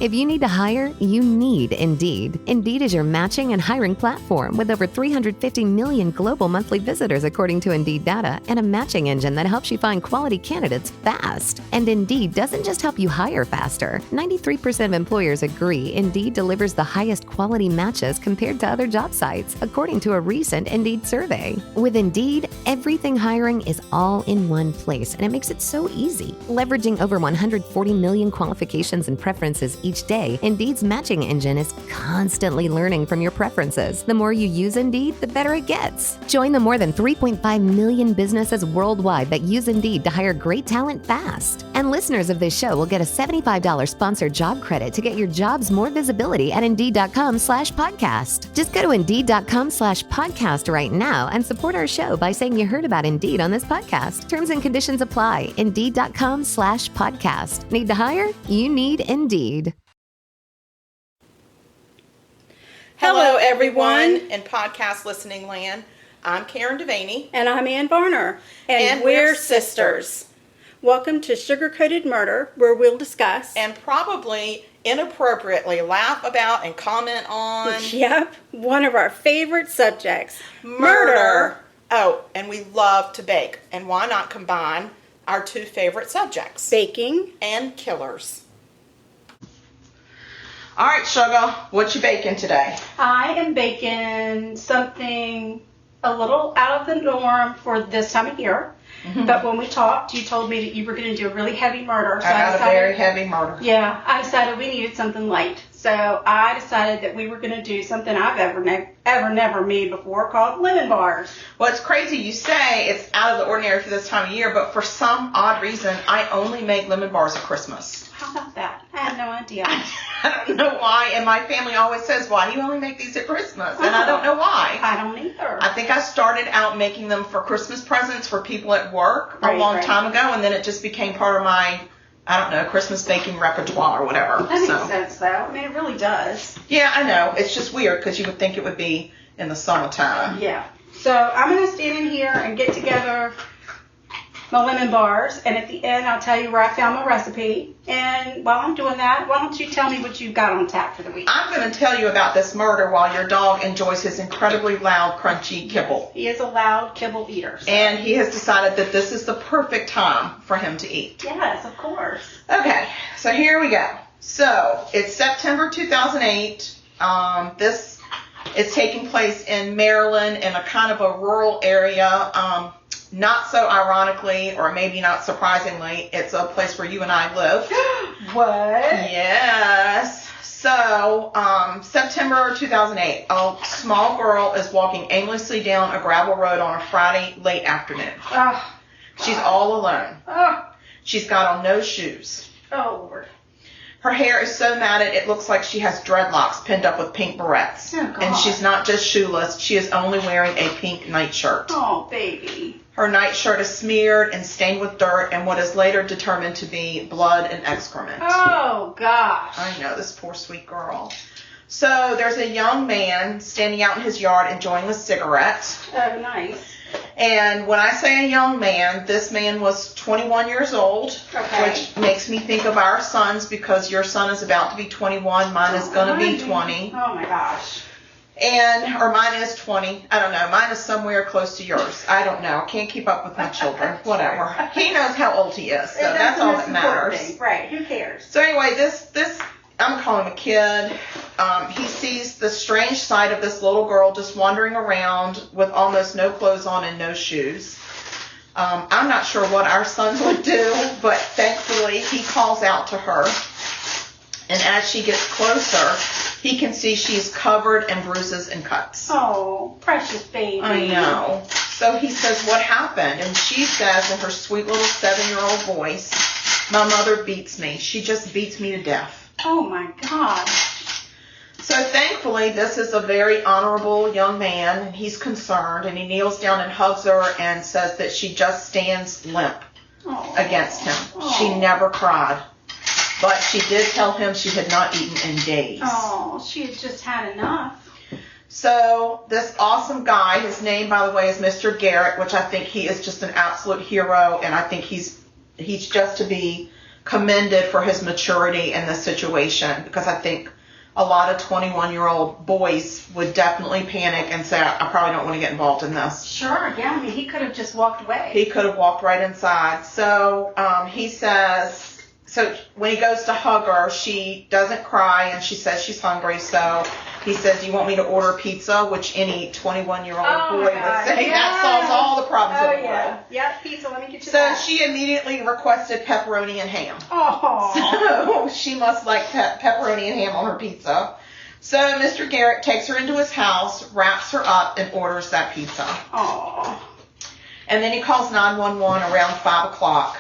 If you need to hire, you need Indeed. Indeed is your matching and hiring platform with over 350 million global monthly visitors according to Indeed data and a matching engine that helps you find quality candidates fast. And Indeed doesn't just help you hire faster. 93% of employers agree Indeed delivers the highest quality matches compared to other job sites, according to a recent Indeed survey. With Indeed, everything hiring is all in one place, and it makes it so easy. Leveraging over 140 million qualifications and preferences each day, Indeed's matching engine is constantly learning from your preferences. The more you use Indeed, the better it gets. Join the more than 3.5 million businesses worldwide that use Indeed to hire great talent fast. And listeners of this show will get a $75 sponsored job credit to get your jobs more visibility at Indeed.com/podcast. Just go to Indeed.com/podcast right now and support our show by saying you heard about Indeed on this podcast. Terms and conditions apply. Indeed.com/podcast. Need to hire? You need Indeed. Hello, everyone in podcast listening land. I'm Karen DeVanie. And I'm Anne Varner. And we're sisters. Welcome to Sugar-Coated Murder, where we'll discuss and probably inappropriately laugh about and comment on. Yep, one of our favorite subjects, murder. Oh, and we love to bake. And why not combine our two favorite subjects? Baking and killers. All right, Sugar, what you baking today? I am baking something a little out of the norm for this time of year. Mm-hmm. But when we talked, you told me that you were going to do a really heavy murder. So I got a very heavy murder. Yeah, I decided we needed something light. So I decided that we were going to do something I've never made before called lemon bars. Well, it's crazy you say it's out of the ordinary for this time of year, but for some odd reason, I only make lemon bars at Christmas. How about that? I had no idea. I don't know why, and my family always says, why do you only make these at Christmas? And I don't know why. I don't either. I think I started out making them for Christmas presents for people at work a long time ago, and then it just became part of my, I don't know, Christmas baking repertoire or whatever. That makes sense, though. I mean, it really does. Yeah, I know. It's just weird because you would think it would be in the summertime. Yeah. So I'm going to stand in here and get together my lemon bars, and at the end I'll tell you where I found my recipe. And while I'm doing that, why don't you tell me what you've got on tap for the week? I'm going to tell you about this murder while your dog enjoys his incredibly loud, crunchy kibble. He is a loud kibble eater. So. And he has decided that this is the perfect time for him to eat. Yes, of course. Okay, so here we go. So it's September 2008. This is taking place in Maryland in a kind of a rural area. Not so ironically, or maybe not surprisingly, it's a place where you and I live. What? Yes. So, September 2008, a small girl is walking aimlessly down a gravel road on a Friday late afternoon. Oh, She's all alone. Oh. She's got on no shoes. Oh, Lord. Her hair is so matted it looks like she has dreadlocks pinned up with pink barrettes. Oh, God. And she's not just shoeless, she is only wearing a pink nightshirt. Oh, baby. Her nightshirt is smeared and stained with dirt and what is later determined to be blood and excrement. Oh, gosh. I know, this poor sweet girl. So there's a young man standing out in his yard enjoying a cigarette. Oh, nice. And when I say a young man, this man was 21 years old, which makes me think of our sons because your son is about to be 21. Mine is going to be 20. Oh, my gosh. Or mine is 20. I don't know. Mine is somewhere close to yours. I don't know. I can't keep up with my children. Whatever. He knows how old he is, so that's all that matters. Right. Who cares? So anyway, this I'm calling him a kid. He sees the strange sight of this little girl just wandering around with almost no clothes on and no shoes. I'm not sure what our sons would do, but thankfully he calls out to her. And as she gets closer, he can see she's covered in bruises and cuts. Oh, precious baby. I know. So he says, what happened? And she says in her sweet little 7-year-old voice, my mother beats me. She just beats me to death. Oh, my God. So thankfully, this is a very honorable young man, and he's concerned, and he kneels down and hugs her and says that she just stands limp against him. She never cried. But she did tell him she had not eaten in days. Oh, she had just had enough. So this awesome guy, his name, by the way, is Mr. Garrett, which I think he is just an absolute hero, and I think he's just to be commended for his maturity in this situation, because I think a lot of 21-year-old boys would definitely panic and say, I probably don't want to get involved in this. Sure, yeah. I mean, he could have just walked away. He could have walked right inside. So he says, so when he goes to hug her, she doesn't cry, and she says she's hungry. So he says, do you want me to order pizza? Which any 21-year-old boy would say, that solves all the problems in the world. Yeah, pizza, let me get you So that. she immediately requested pepperoni and ham. Oh. So she must like pepperoni and ham on her pizza. So Mr. Garrett takes her into his house, wraps her up, and orders that pizza. Oh. And then he calls 911 around 5 o'clock.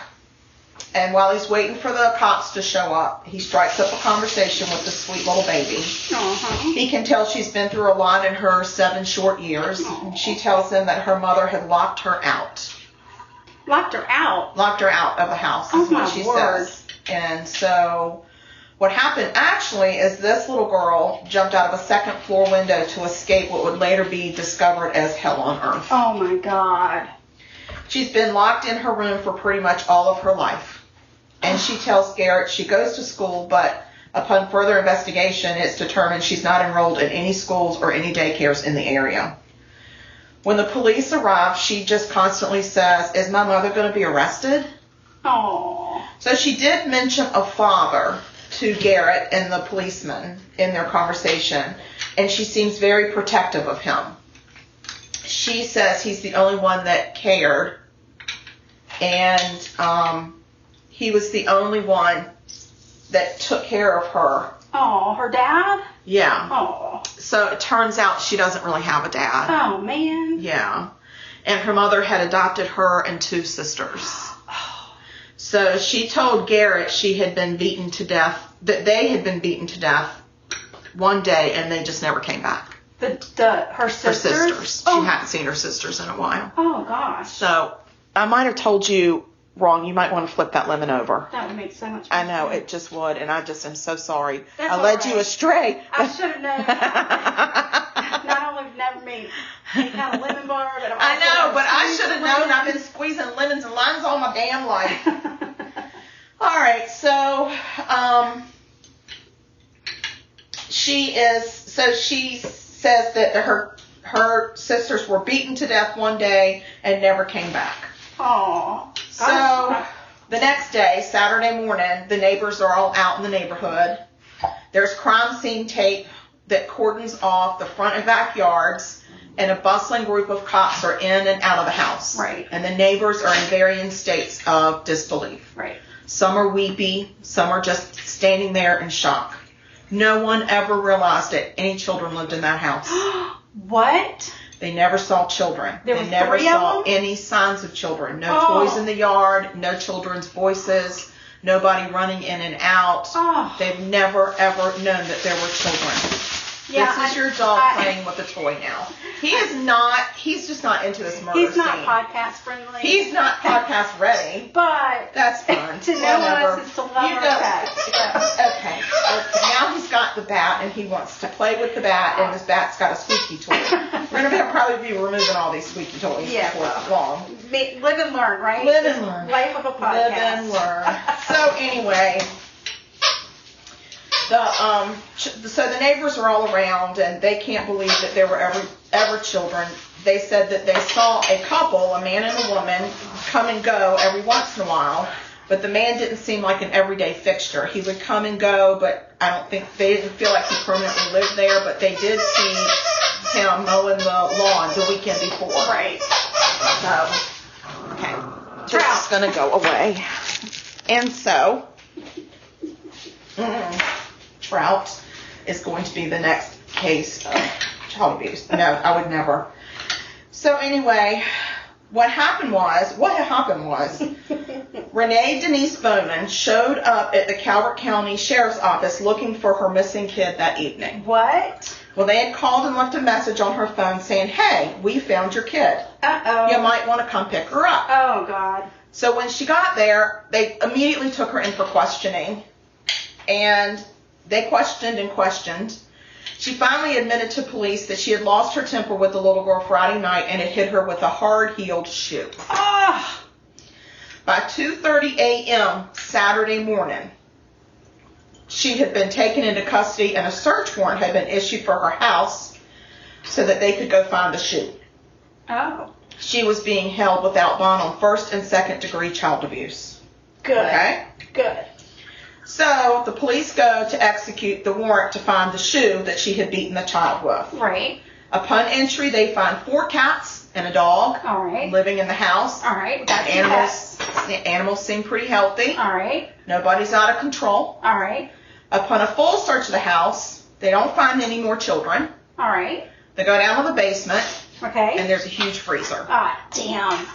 And while he's waiting for the cops to show up, he strikes up a conversation with the sweet little baby. Uh-huh. He can tell she's been through a lot in her 7 short years. And she tells him that her mother had locked her out. Locked her out? Locked her out of the house, is what she says. And so what happened actually is this little girl jumped out of a second floor window to escape what would later be discovered as hell on earth. Oh my God. She's been locked in her room for pretty much all of her life. And she tells Garrett she goes to school, but upon further investigation, it's determined she's not enrolled in any schools or any daycares in the area. When the police arrive, she just constantly says, is my mother going to be arrested? Oh. So she did mention a father to Garrett and the policeman in their conversation, and she seems very protective of him. She says he's the only one that cared, and he was the only one that took care of her. Oh, her dad? Yeah. Oh. So it turns out she doesn't really have a dad. Oh, man. Yeah. And her mother had adopted her and 2 sisters. So she told Garrett she had been beaten to death, that they had been beaten to death one day, and they just never came back. Her sisters? Her sisters. Oh. She hadn't seen her sisters in a while. Oh, gosh. So I might have told you wrong. You might want to flip that lemon over. That would make so much sense. I know, it just would, and I just am so sorry. That's I led you right. astray. I should have known. Not only have never made any kind of lemon bar, but I know, but I should have known. I've been squeezing lemons and limes all my damn life. All right, so she says that her sisters were beaten to death one day and never came back. Oh. So the next day, Saturday morning, the neighbors are all out in the neighborhood. There's crime scene tape that cordons off the front and backyards, and a bustling group of cops are in and out of the house. Right. And the neighbors are in varying states of disbelief. Right. Some are weepy, some are just standing there in shock. No one ever realized that any children lived in that house. What? They never saw children. There were They never 3 of saw them? any signs of children. No Oh. toys in the yard, no children's voices, nobody running in and out. Oh. They've never, ever known that there were children. Yeah, this is your dog playing with a toy now. He's just not into this murder He's not scene. podcast friendly. He's not podcast ready. But That's fine. to know Whatever. us is to love You our go- pets. Yeah. Okay. Now he's got the bat and he wants to play with the bat, and this bat's got a squeaky toy. We're going to probably be removing all these squeaky toys Yeah, before long. Live and learn, right? Live and learn. Life of a podcast. Live and learn. So anyway, so the neighbors are all around, and they can't believe that there were ever children. They said that they saw a couple, a man and a woman, come and go every once in a while, but the man didn't seem like an everyday fixture. He would come and go, but I don't think they didn't feel like he permanently lived there, but they did see him mowing the lawn the weekend before. Right. So, okay, this is going to go away. And so, Trout is going to be the next case of child abuse. No, I would never. So anyway, what happened was, Renee Denise Bowman showed up at the Calvert County Sheriff's Office looking for her missing kid that evening. What? Well, they had called and left a message on her phone saying, hey, we found your kid. Uh-oh. You might want to come pick her up. Oh, God. So when she got there, they immediately took her in for questioning, and they questioned and questioned. She finally admitted to police that she had lost her temper with the little girl Friday night and had hit her with a hard-heeled shoe. Ah! By 2:30 a.m. Saturday morning, she had been taken into custody and a search warrant had been issued for her house so that they could go find the shoe. Oh. She was being held without bond on first and second degree child abuse. Good. Okay? Good. So the police go to execute the warrant to find the shoe that she had beaten the child with. Right. Upon entry, they find 4 cats and a dog All right. living in the house. All right. That's pets. Animals seem pretty healthy. All right. Nobody's out of control. All right. Upon a full search of the house, they don't find any more children. All right. They go down to the basement, Okay. and there's a huge freezer. Ah, damn.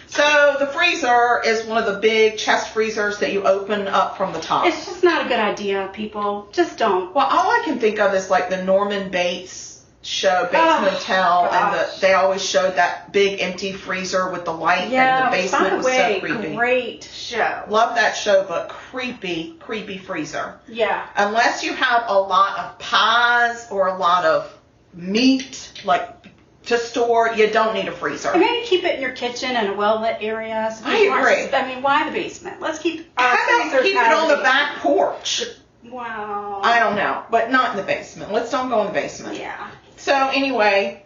So the freezer is one of the big chest freezers that you open up from the top. It's just not a good idea, people. Just don't. Well, all I can think of is like the Norman Bates show, Bates Motel, gosh. and they always showed that big empty freezer with the light, Yeah, and the basement by the was way, so creepy. great show. Love that show, but creepy freezer. Yeah. Unless you have a lot of pies or a lot of meat, like to store, you don't need a freezer. And maybe keep it in your kitchen in a well-lit area. So I people aren't agree. just- I mean, why the basement? Let's keep our How about freezers keep it out of on the basement. back porch? Wow. I don't know, but not in the basement. Let's don't go in the basement. Yeah. So anyway,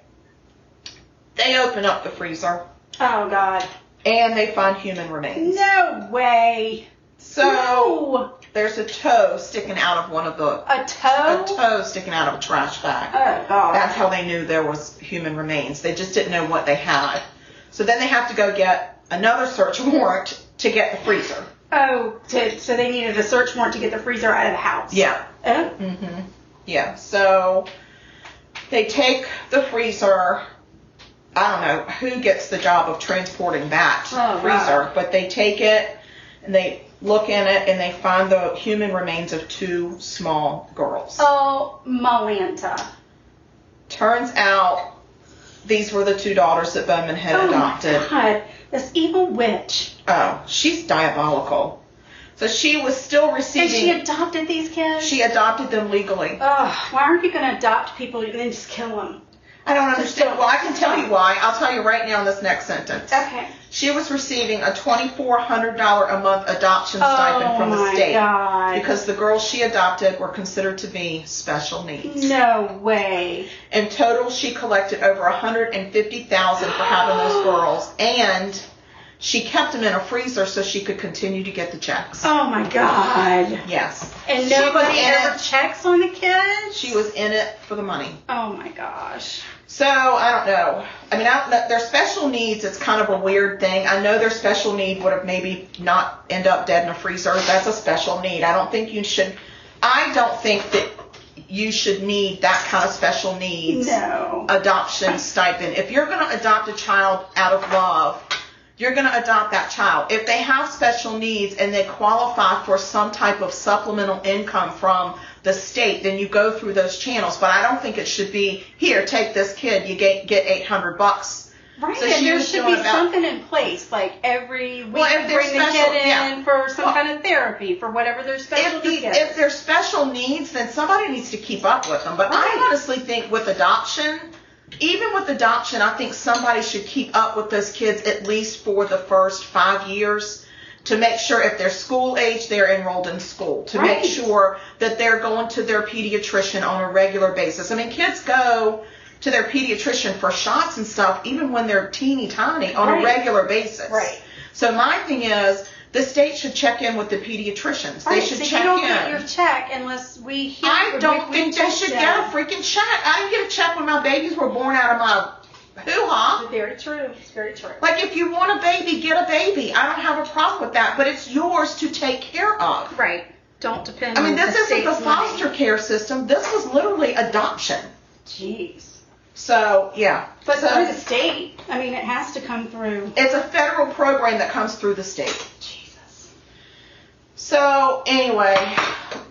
they open up the freezer Oh, God. and they find human remains. No way. So No. there's a toe sticking out of one of the A toe? a toe sticking out of a trash bag. Oh, God. That's how they knew there was human remains. They just didn't know what they had. So then they have to go get another search warrant to get the freezer. Oh, so they needed a search warrant to get the freezer out of the house. Yeah. Oh. Yeah. So they take the freezer. I don't know who gets the job of transporting that freezer, wow. but they take it and they look in it and they find the human remains of 2 small girls. Oh, Malanta. Turns out these were the 2 daughters that Bowman had adopted. Oh, my God. This evil witch. Oh, she's diabolical. So she was still receiving. And she adopted these kids? She adopted them legally. Oh, why aren't you going to adopt people and then just kill them? I don't understand. Well, I can tell you why. I'll tell you right now in this next sentence. Okay. She was receiving a $2,400 a month adoption stipend from the state. Oh, my God. Because the girls she adopted were considered to be special needs. No way. In total, she collected over $150,000 for having those girls, and she kept them in a freezer so she could continue to get the checks. Oh, my God. Yes. And She was nobody in ever it. checks on the kids? She was in it for the money. Oh, my gosh. So, I don't know. I mean, their special needs, it's kind of a weird thing. I know their special need would have maybe not end up dead in a freezer. That's a special need. I don't think that you should need that kind of special needs adoption stipend. If you're going to adopt a child out of love, you're going to adopt that child. If they have special needs and they qualify for some type of supplemental income from the state, then you go through those channels. But I don't think it should be, here, take this kid, you get $800. Right, So and there should be something in place, like every week if they're bring the special- kid in for some kind of therapy, for whatever their specialty is. If they're special needs, then somebody needs to keep up with them. But I honestly think with adoption, even with adoption, I think somebody should keep up with those kids at least for the first 5 years to make sure if they're school age, they're enrolled in school, to make sure that they're going to their pediatrician on a regular basis. I mean, kids go to their pediatrician for shots and stuff even when they're teeny tiny on a regular basis. Right. So my thing is, the state should check in with the pediatricians. They should check in. You don't get your check unless we hear. I don't think they should get a freaking check. I didn't get a check when my babies were born out of my hoo-ha. Very true. It's very true. Like, if you want a baby, get a baby. I don't have a problem with that, but it's yours to take care of. Right. Don't depend I mean, on this the isn't the state's foster money. care system. This was literally adoption. Jeez. So, yeah. But so, through the state, I mean, it has to come through. it's a federal program that comes through the state. Jesus. So, anyway,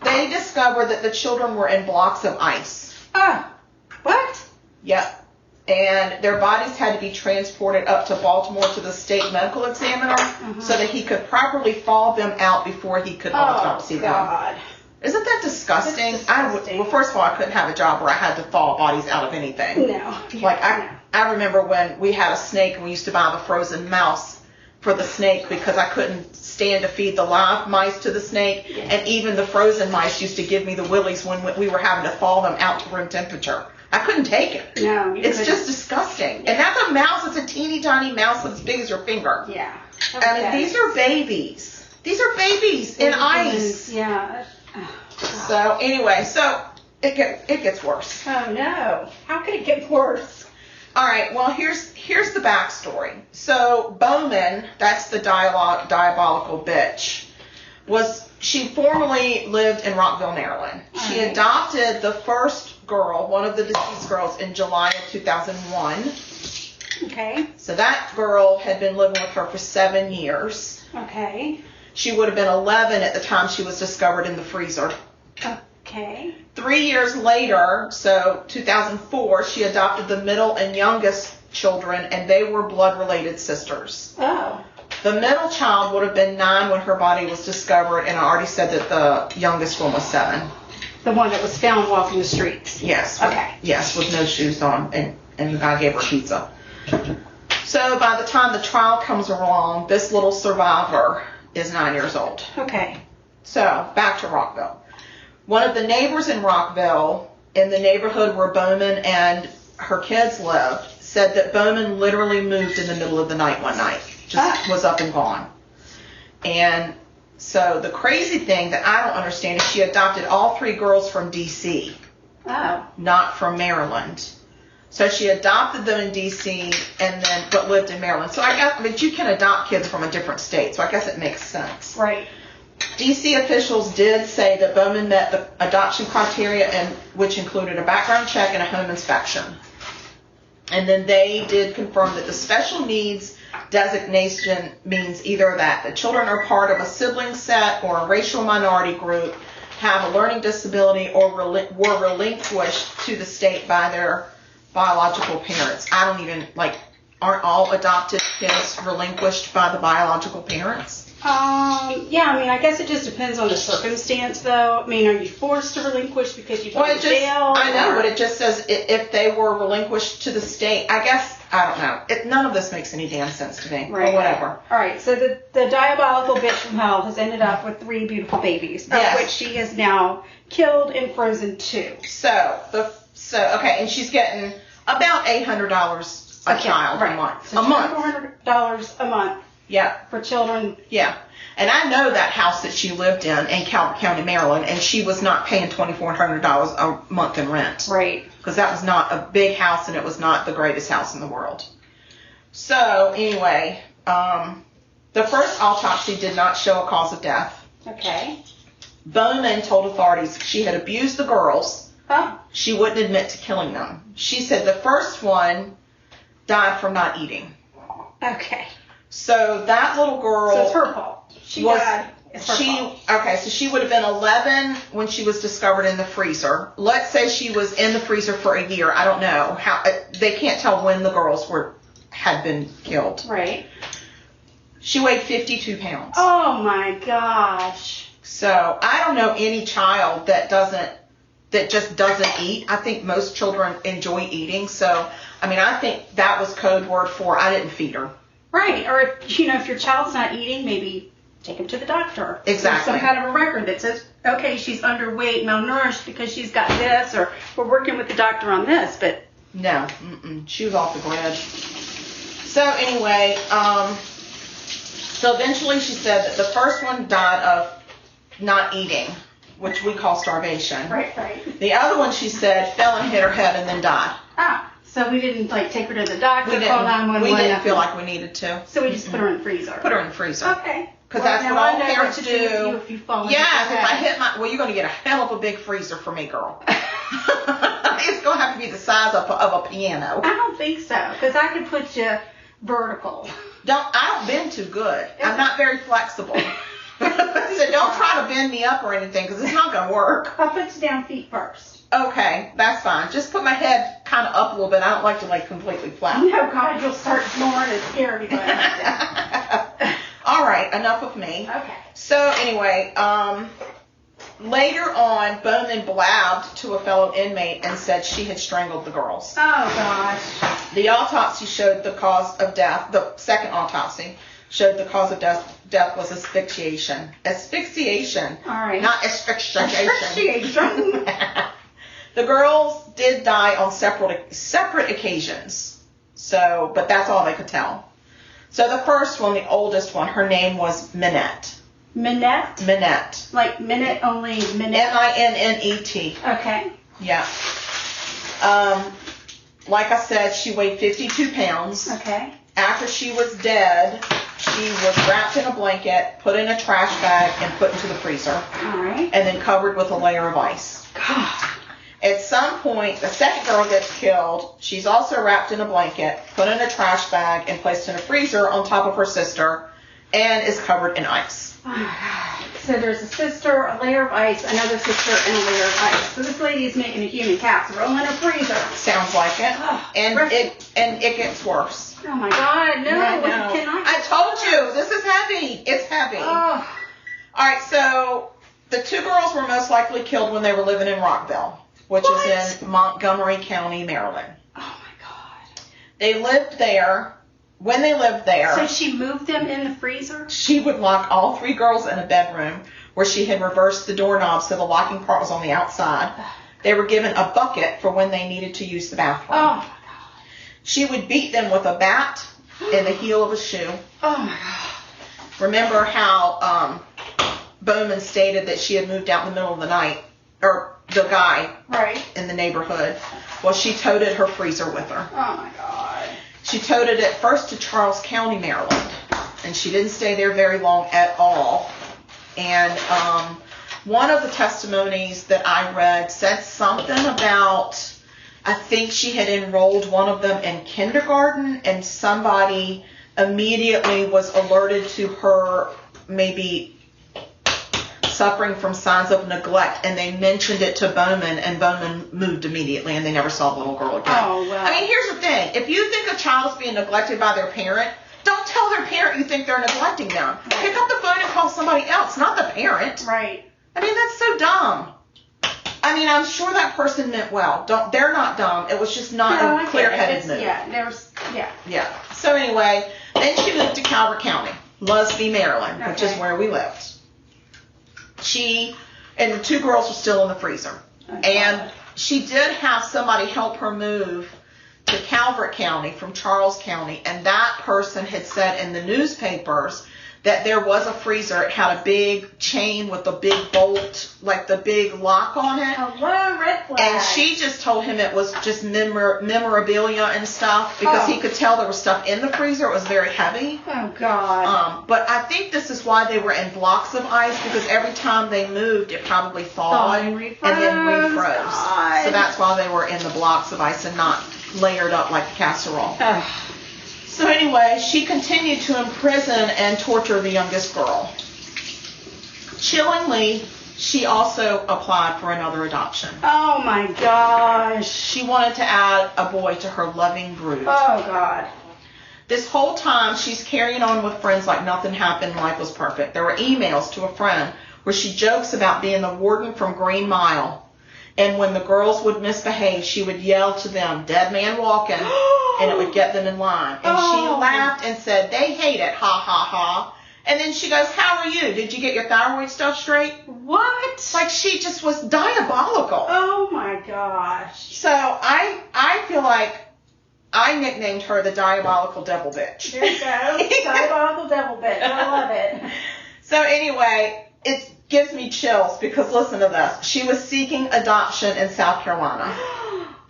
they discovered that the children were in blocks of ice. What? Yep. And their bodies had to be transported up to Baltimore to the state medical examiner so that he could properly thaw them out before he could autopsy them. God. Isn't that disgusting? That's disgusting. Well, first of all, I couldn't have a job where I had to thaw bodies out of anything. No. Like, I remember when we had a snake and we used to buy the frozen mouse for the snake because I couldn't stand to feed the live mice to the snake. Yeah. And even the frozen mice used to give me the willies when we were having to thaw them out to room temperature. I couldn't take it. No. It's just disgusting. Yeah. And that's a mouse. It's a teeny tiny mouse as big as your finger. Yeah. Okay. I mean, these are babies. These are babies in ice. Yeah. So anyway, it gets worse. Oh no! How could it get worse? All right. Well, here's the backstory. So Bowman, that's the diabolical bitch, she formerly lived in Rockville, Maryland. She adopted the first girl, one of the deceased girls, in July of 2001. Okay. So that girl had been living with her for 7 years. Okay. She would have been 11 at the time she was discovered in the freezer. Okay. 3 years later, so 2004, she adopted the middle and youngest children, and they were blood-related sisters. Oh. The middle child would have been 9 when her body was discovered, and I already said that the youngest one was 7. The one that was found walking the streets? Yes. Okay. Yes, with no shoes on, and the guy gave her pizza. So by the time the trial comes along, this little survivor is 9 years old. Okay. So back to Rockville. One of the neighbors in Rockville, in the neighborhood where Bowman and her kids lived, said that Bowman literally moved in the middle of the night one night. Just was up and gone. And so the crazy thing that I don't understand is she adopted all 3 girls from D.C. Oh. Not from Maryland. So she adopted them in D.C. but lived in Maryland. So but you can adopt kids from a different state. So I guess it makes sense. Right. D.C. officials did say that Bowman met the adoption criteria, which included a background check and a home inspection. And then they did confirm that the special needs designation means either that the children are part of a sibling set or a racial minority group, have a learning disability, or were relinquished to the state by their biological parents. Aren't all adopted kids relinquished by the biological parents? Yeah, I mean, I guess it just depends on the circumstance, though. I mean, are you forced to relinquish because you went to jail? I know, but it just says if they were relinquished to the state. I guess, I don't know. None of this makes any damn sense to me. Right. Or whatever. All right, so the diabolical bitch from hell has ended up with 3 beautiful babies, of which she has now killed and frozen 2. Okay, and she's getting about $800 a child a month. So $400 a month. Yeah. For children. Yeah. And I know that house that she lived in Calvert County, Maryland, and she was not paying $2,400 a month in rent. Right. Because that was not a big house, and it was not the greatest house in the world. So, anyway, the first autopsy did not show a cause of death. Okay. Bowman told authorities she had abused the girls. Oh. She wouldn't admit to killing them. She said the first one died from not eating. Okay. So that little girl. So it's her fault. She died. It's her fault. Okay, so she would have been 11 when she was discovered in the freezer. Let's say she was in the freezer for a year. I don't know how. They can't tell when the girls had been killed. Right. She weighed 52 pounds. Oh my gosh. So I don't know any child that just doesn't eat. I think most children enjoy eating. So I mean, I think that was code word for I didn't feed her. Right, or if your child's not eating, maybe take him to the doctor. Exactly. There's some kind of a record that says, okay, she's underweight, malnourished because she's got this, or we're working with the doctor on this, but... No, she was off the grid. So anyway, so eventually she said that the first one died of not eating, which we call starvation. Right. The other one, she said, fell and hit her head and then died. Ah. So we didn't take her to the doctor, call 911. We didn't feel like we needed to. So we just put her in the freezer. Put her in the freezer. Okay. Because that's what all parents do. If you fall if I hit you're going to get a hell of a big freezer for me, girl. It's going to have to be the size of a piano. I don't think so, because I could put you vertical. I don't bend too good. I'm not very flexible. So don't try to bend me up or anything, because it's not going to work. I'll put you down feet first. Okay, that's fine. Just put my head kind of up a little bit. I don't like to completely flat. No, God, you'll start snoring and scare everybody. All right, enough of me. Okay. So anyway, later on, Bowman blabbed to a fellow inmate and said she had strangled the girls. Oh, gosh. The autopsy showed the cause of death, the second autopsy, showed the cause of death was asphyxiation. Asphyxiation. All right. Not asphyxiation. Asphyxiation. The girls did die on separate occasions. So, but that's all they could tell. So the first one, the oldest one, her name was Minette. Minette? Minette. Like minute only, Minette? Minnet. Okay. Yeah. Like I said, she weighed 52 pounds. Okay. After she was dead, she was wrapped in a blanket, put in a trash bag, and put into the freezer. All right. And then covered with a layer of ice. God. At some point, the second girl gets killed. She's also wrapped in a blanket, put in a trash bag, and placed in a freezer on top of her sister, and is covered in ice. Oh my God. So there's a sister, a layer of ice, another sister, and a layer of ice. So this lady is making a human casserole in a freezer. Sounds like it. Oh, And it gets worse. Oh my God, no. Yeah, I told you, this is heavy. It's heavy. Oh. All right, so the two girls were most likely killed when they were living in Rockville, which is in Montgomery County, Maryland. Oh my God. They lived there. When they lived there, So she moved them in the freezer? she would lock all three girls in a bedroom where she had reversed the doorknob so the locking part was on the outside. They were given a bucket for when they needed to use the bathroom. Oh my God. She would beat them with a bat and the heel of a shoe. Oh my God. Remember how Bowman stated that she had moved out in the middle of the night, or the guy Right. in the neighborhood? Well, she toted her freezer with her. Oh my God. She toted it first to Charles County, Maryland, and she didn't stay there very long at all. And one of the testimonies that I read said something about, I think she had enrolled one of them in kindergarten, and somebody immediately was alerted to her maybe suffering from signs of neglect, and they mentioned it to Bowman, and Bowman moved immediately, and they never saw the little girl again. Oh, wow. I mean, here's the thing. If you think a child is being neglected by their parent, don't tell their parent you think they're neglecting them. Right. Pick up the phone and call somebody else, not the parent. Right. I mean, that's so dumb. I mean, I'm sure that person meant well. They're not dumb. It was just not a clear-headed move. Yeah. So anyway, then she moved to Calvert County, Lusby, Maryland, which is Okay. where we lived. She and the two girls were still in the freezer. Okay. And she did have somebody help her move to Calvert County from Charles County, and that person had said in the newspapers that there was a freezer. It had a big chain with a big bolt, like the big lock on it. Hello, red flag. And she just told him it was just memorabilia and stuff, because he could tell there was stuff in the freezer. It was very heavy. Oh, God. But I think this is why they were in blocks of ice, because every time they moved, it probably thawed and then refroze. God. So that's why they were in the blocks of ice and not layered up like a casserole. Oh. So anyway, she continued to imprison and torture the youngest girl. Chillingly, she also applied for another adoption. Oh, my gosh. She wanted to add a boy to her loving brood. Oh, God. This whole time, she's carrying on with friends like nothing happened, life was perfect. There were emails to a friend where she jokes about being the warden from Green Mile. And when the girls would misbehave, she would yell to them, "Dead man walking," and it would get them in line. And she laughed and said, "They hate it, ha, ha, ha." And then she goes, "How are you? Did you get your thyroid stuff straight?" What? Like, she just was diabolical. Oh, my gosh. So I feel like I nicknamed her the diabolical devil bitch. There you go. Diabolical devil bitch. I love it. So anyway, it gives me chills because listen to this. She was seeking adoption in South Carolina.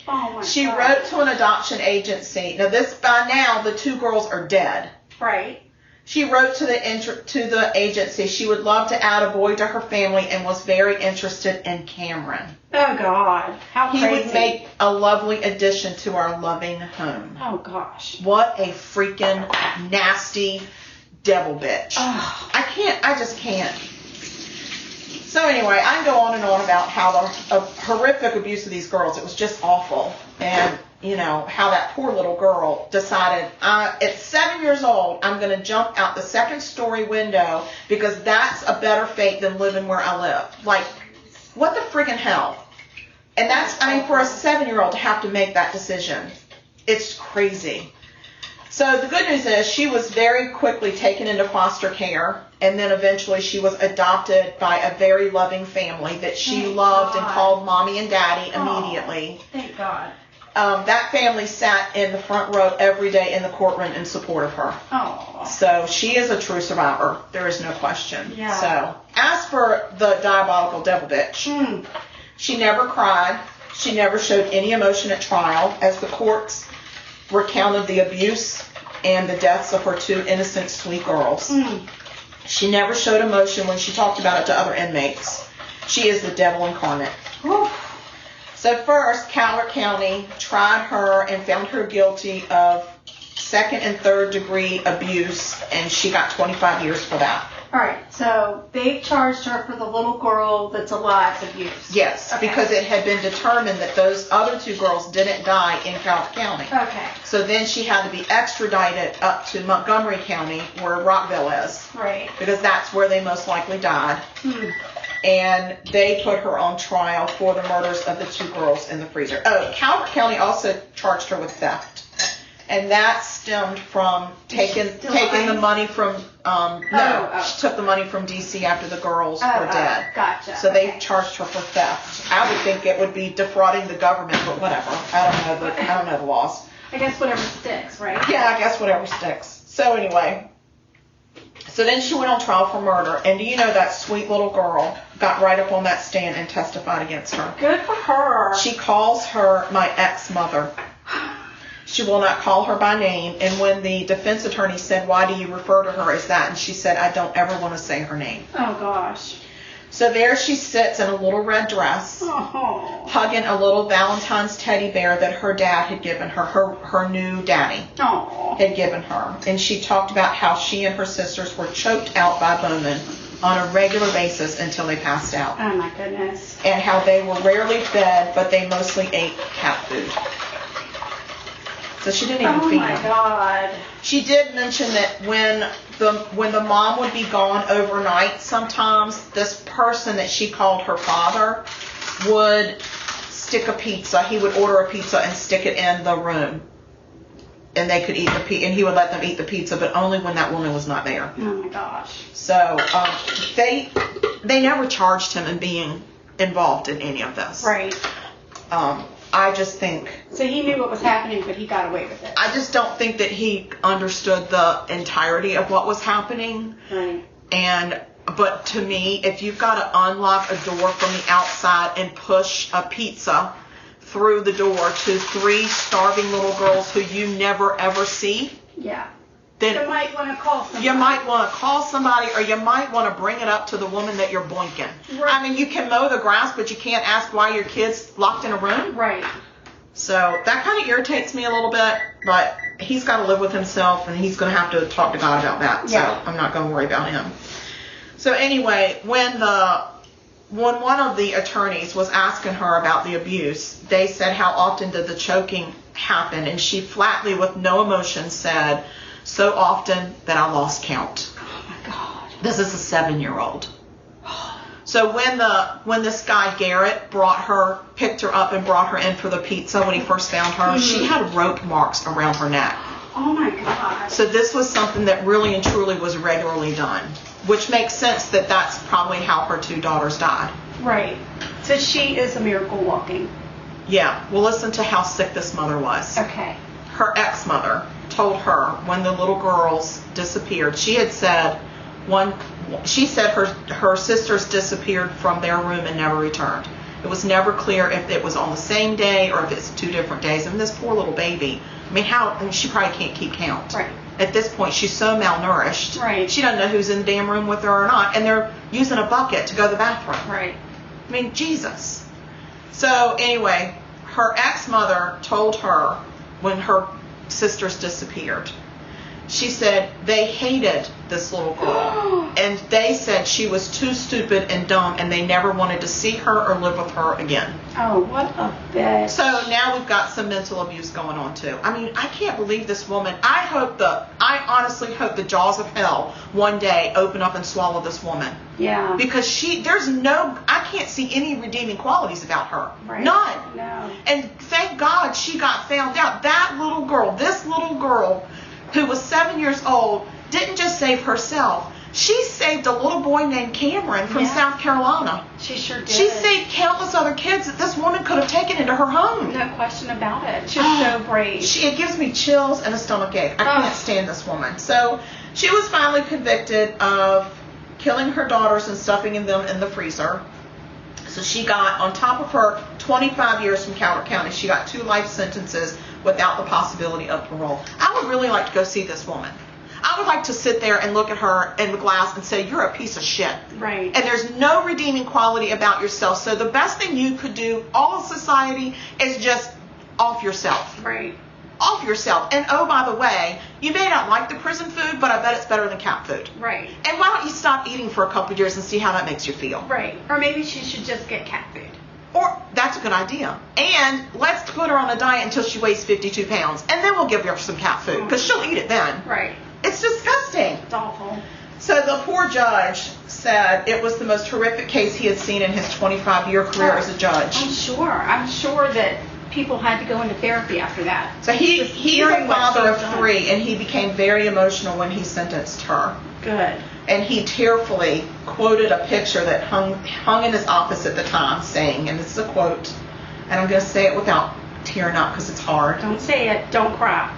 Oh my She God. wrote to an adoption agency. Now by now the two girls are dead. Right. She wrote to the agency. She would love to add a boy to her family and was very interested in Cameron. Oh, God. How He crazy. would make a lovely addition to our loving home. Oh, gosh. What a freaking nasty devil bitch. Oh. I just can't. So anyway, I can go on and on about how the horrific abuse of these girls. It was just awful. And, you know, how that poor little girl decided, at 7 years old, I'm going to jump out the second story window because that's a better fate than living where I live. Like, what the friggin' hell? And that's, for a 7-year-old to have to make that decision. It's crazy. So the good news is she was very quickly taken into foster care, and then eventually she was adopted by a very loving family that she loved and called Mommy and Daddy immediately. Thank God. That family sat in the front row every day in the courtroom in support of her. Oh. So she is a true survivor. There is no question. Yeah. So as for the diabolical devil bitch, she never cried. She never showed any emotion at trial as the courts recounted the abuse and the deaths of her two innocent, sweet girls. She never showed emotion when she talked about it to other inmates. She is the devil incarnate. Oof. So first, Calvert County tried her and found her guilty of second and third degree abuse, and she got 25 years for that. All right, so they charged her for the little girl that's alive's abuse. Yes, Okay. because it had been determined that those other two girls didn't die in Calvert County. Okay. So then she had to be extradited up to Montgomery County, where Rockville is, Right. because that's where they most likely died. And they put her on trial for the murders of the two girls in the freezer. Oh, Calvert County also charged her with theft. And that stemmed from taking the money from, she took the money from D.C. after the girls were dead. Gotcha. So they charged her for theft. I would think it would be defrauding the government, but whatever. I don't know the laws. I guess whatever sticks, right? Yeah, I guess whatever sticks. So anyway, so then she went on trial for murder. And do you know that sweet little girl got right up on that stand and testified against her? Good for her. She calls her my ex-mother. She will not call her by name. And when the defense attorney said, why do you refer to her as that? And she said, I don't ever want to say her name. Oh, gosh. So there she sits in a little red dress, hugging a little Valentine's teddy bear that her dad had given her, her new daddy had given her. And she talked about how she and her sisters were choked out by Bowman on a regular basis until they passed out. Oh, my goodness. And how they were rarely fed, but they mostly ate cat food. So she didn't even feed them. Oh, my God. She did mention that when the mom would be gone overnight, sometimes this person that she called her father would stick a pizza. He would order a pizza and stick it in the room. And they could eat the pizza, and he would let them eat the pizza, but only when that woman was not there. Oh, my gosh. So they never charged him in being involved in any of this. Right. I just think... So he knew what was happening, but he got away with it. I just don't think that he understood the entirety of what was happening. Right. But to me, if you've got to unlock a door from the outside and push a pizza through the door to 3 starving little girls who you never ever see, Yeah. then You might want to call somebody. you might want to call somebody, or you might want to bring it up to the woman that you're boinking. Right. I mean, you can mow the grass, but you can't ask why your kid's locked in a room. Right. So that kind of irritates me a little bit, but he's got to live with himself, and he's going to have to talk to God about that. So Yeah. I'm not going to worry about him. So anyway, when one of the attorneys was asking her about the abuse, they said, how often did the choking happen? And she flatly, with no emotion, said, so often that I lost count. Oh, my God. This is a 7-year-old. So when this guy Garrett picked her up and brought her in for the pizza when he first found her, she had rope marks around her neck. Oh, my God. So this was something that really and truly was regularly done, which makes sense that that's probably how her 2 daughters died. Right. So she is a miracle walking. Yeah. Well, listen to how sick this mother was. Okay. Her ex-mother told her when the little girls disappeared, she said her sisters disappeared from their room and never returned. It was never clear if it was on the same day or if it's 2 different days. I mean, this poor little baby. I mean, she probably can't keep count. Right. At this point, she's so malnourished. Right. She doesn't know who's in the damn room with her or not, and they're using a bucket to go to the bathroom. Right. I mean, Jesus. So anyway, her ex-mother told her when her sisters disappeared, she said they hated this little girl, and they said she was too stupid and dumb, and they never wanted to see her or live with her again. Oh, what a bitch. So now we've got some mental abuse going on too. I mean, I can't believe this woman. I honestly hope the jaws of hell one day open up and swallow this woman. Yeah. Because I can't see any redeeming qualities about her. Right. None. No. And thank God she got found out. This little girl, 7 years old, didn't just save herself. She saved a little boy named Cameron from South Carolina. She sure did. She saved countless other kids that this woman could have taken into her home. No question about it. She's so brave. It gives me chills and a stomach ache. I can't stand this woman. So she was finally convicted of killing her daughters and stuffing them in the freezer. So she got, on top of her 25 years from Calvert County, she got 2 life sentences without the possibility of parole. I would really like to go see this woman. I would like to sit there and look at her in the glass and say, you're a piece of shit. Right. And there's no redeeming quality about yourself. So the best thing you could do, all of society, is just off yourself. Right. Off yourself. And oh, by the way, you may not like the prison food, but I bet it's better than cat food. Right. And why don't you stop eating for a couple of years and see how that makes you feel? Right. Or maybe she should just get cat food. Or that's a good idea. And let's put her on a diet until she weighs 52 pounds. And then we'll give her some cat food, because she'll eat it then. Right. It's disgusting. It's awful. So the poor judge said it was the most horrific case he had seen in his 25-year career as a judge. I'm sure that people had to go into therapy after that. So he's a father of 3, and he became very emotional when he sentenced her. Good. And he tearfully quoted a picture that hung in his office at the time, saying, and this is a quote, and I'm going to say it without tearing up because it's hard. Don't say it. Don't cry.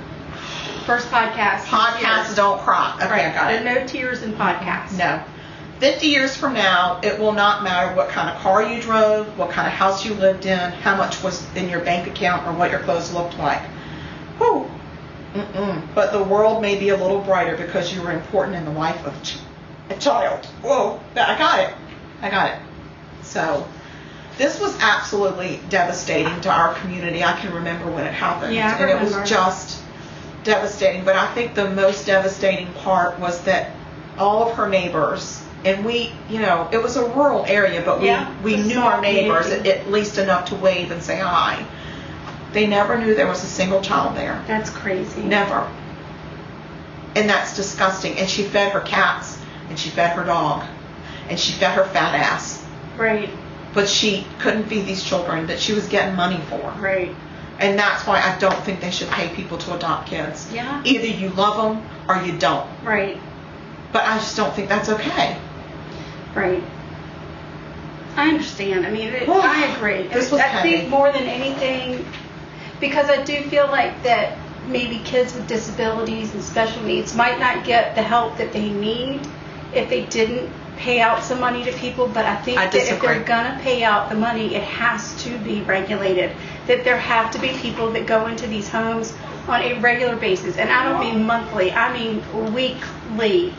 First podcast. Podcasts don't cry. Okay, right. I got it. No tears in podcasts. No. 50 years from now, it will not matter what kind of car you drove, what kind of house you lived in, how much was in your bank account, or what your clothes looked like. Whew. But the world may be a little brighter because you were important in the life of a child. Whoa. I got it. So this was absolutely devastating to our community. I can remember when it happened. Yeah, I remember. And it was just devastating. But I think the most devastating part was that all of her neighbors, and we, it was a rural area, but we knew our neighbors at least enough to wave and say hi. They never knew there was a single child there. That's crazy. Never. And that's disgusting. And she fed her cats, and she fed her dog, and she fed her fat ass. Right. But she couldn't feed these children that she was getting money for. Right. And that's why I don't think they should pay people to adopt kids. Yeah. Either you love them or you don't. Right. But I just don't think that's okay. Right. I understand. I mean, I agree. This was I think more than anything, because I do feel like that maybe kids with disabilities and special needs might not get the help that they need if they didn't pay out some money to people. But I think that if they're going to pay out the money, it has to be regulated. That there have to be people that go into these homes on a regular basis. And I don't mean monthly. I mean weekly.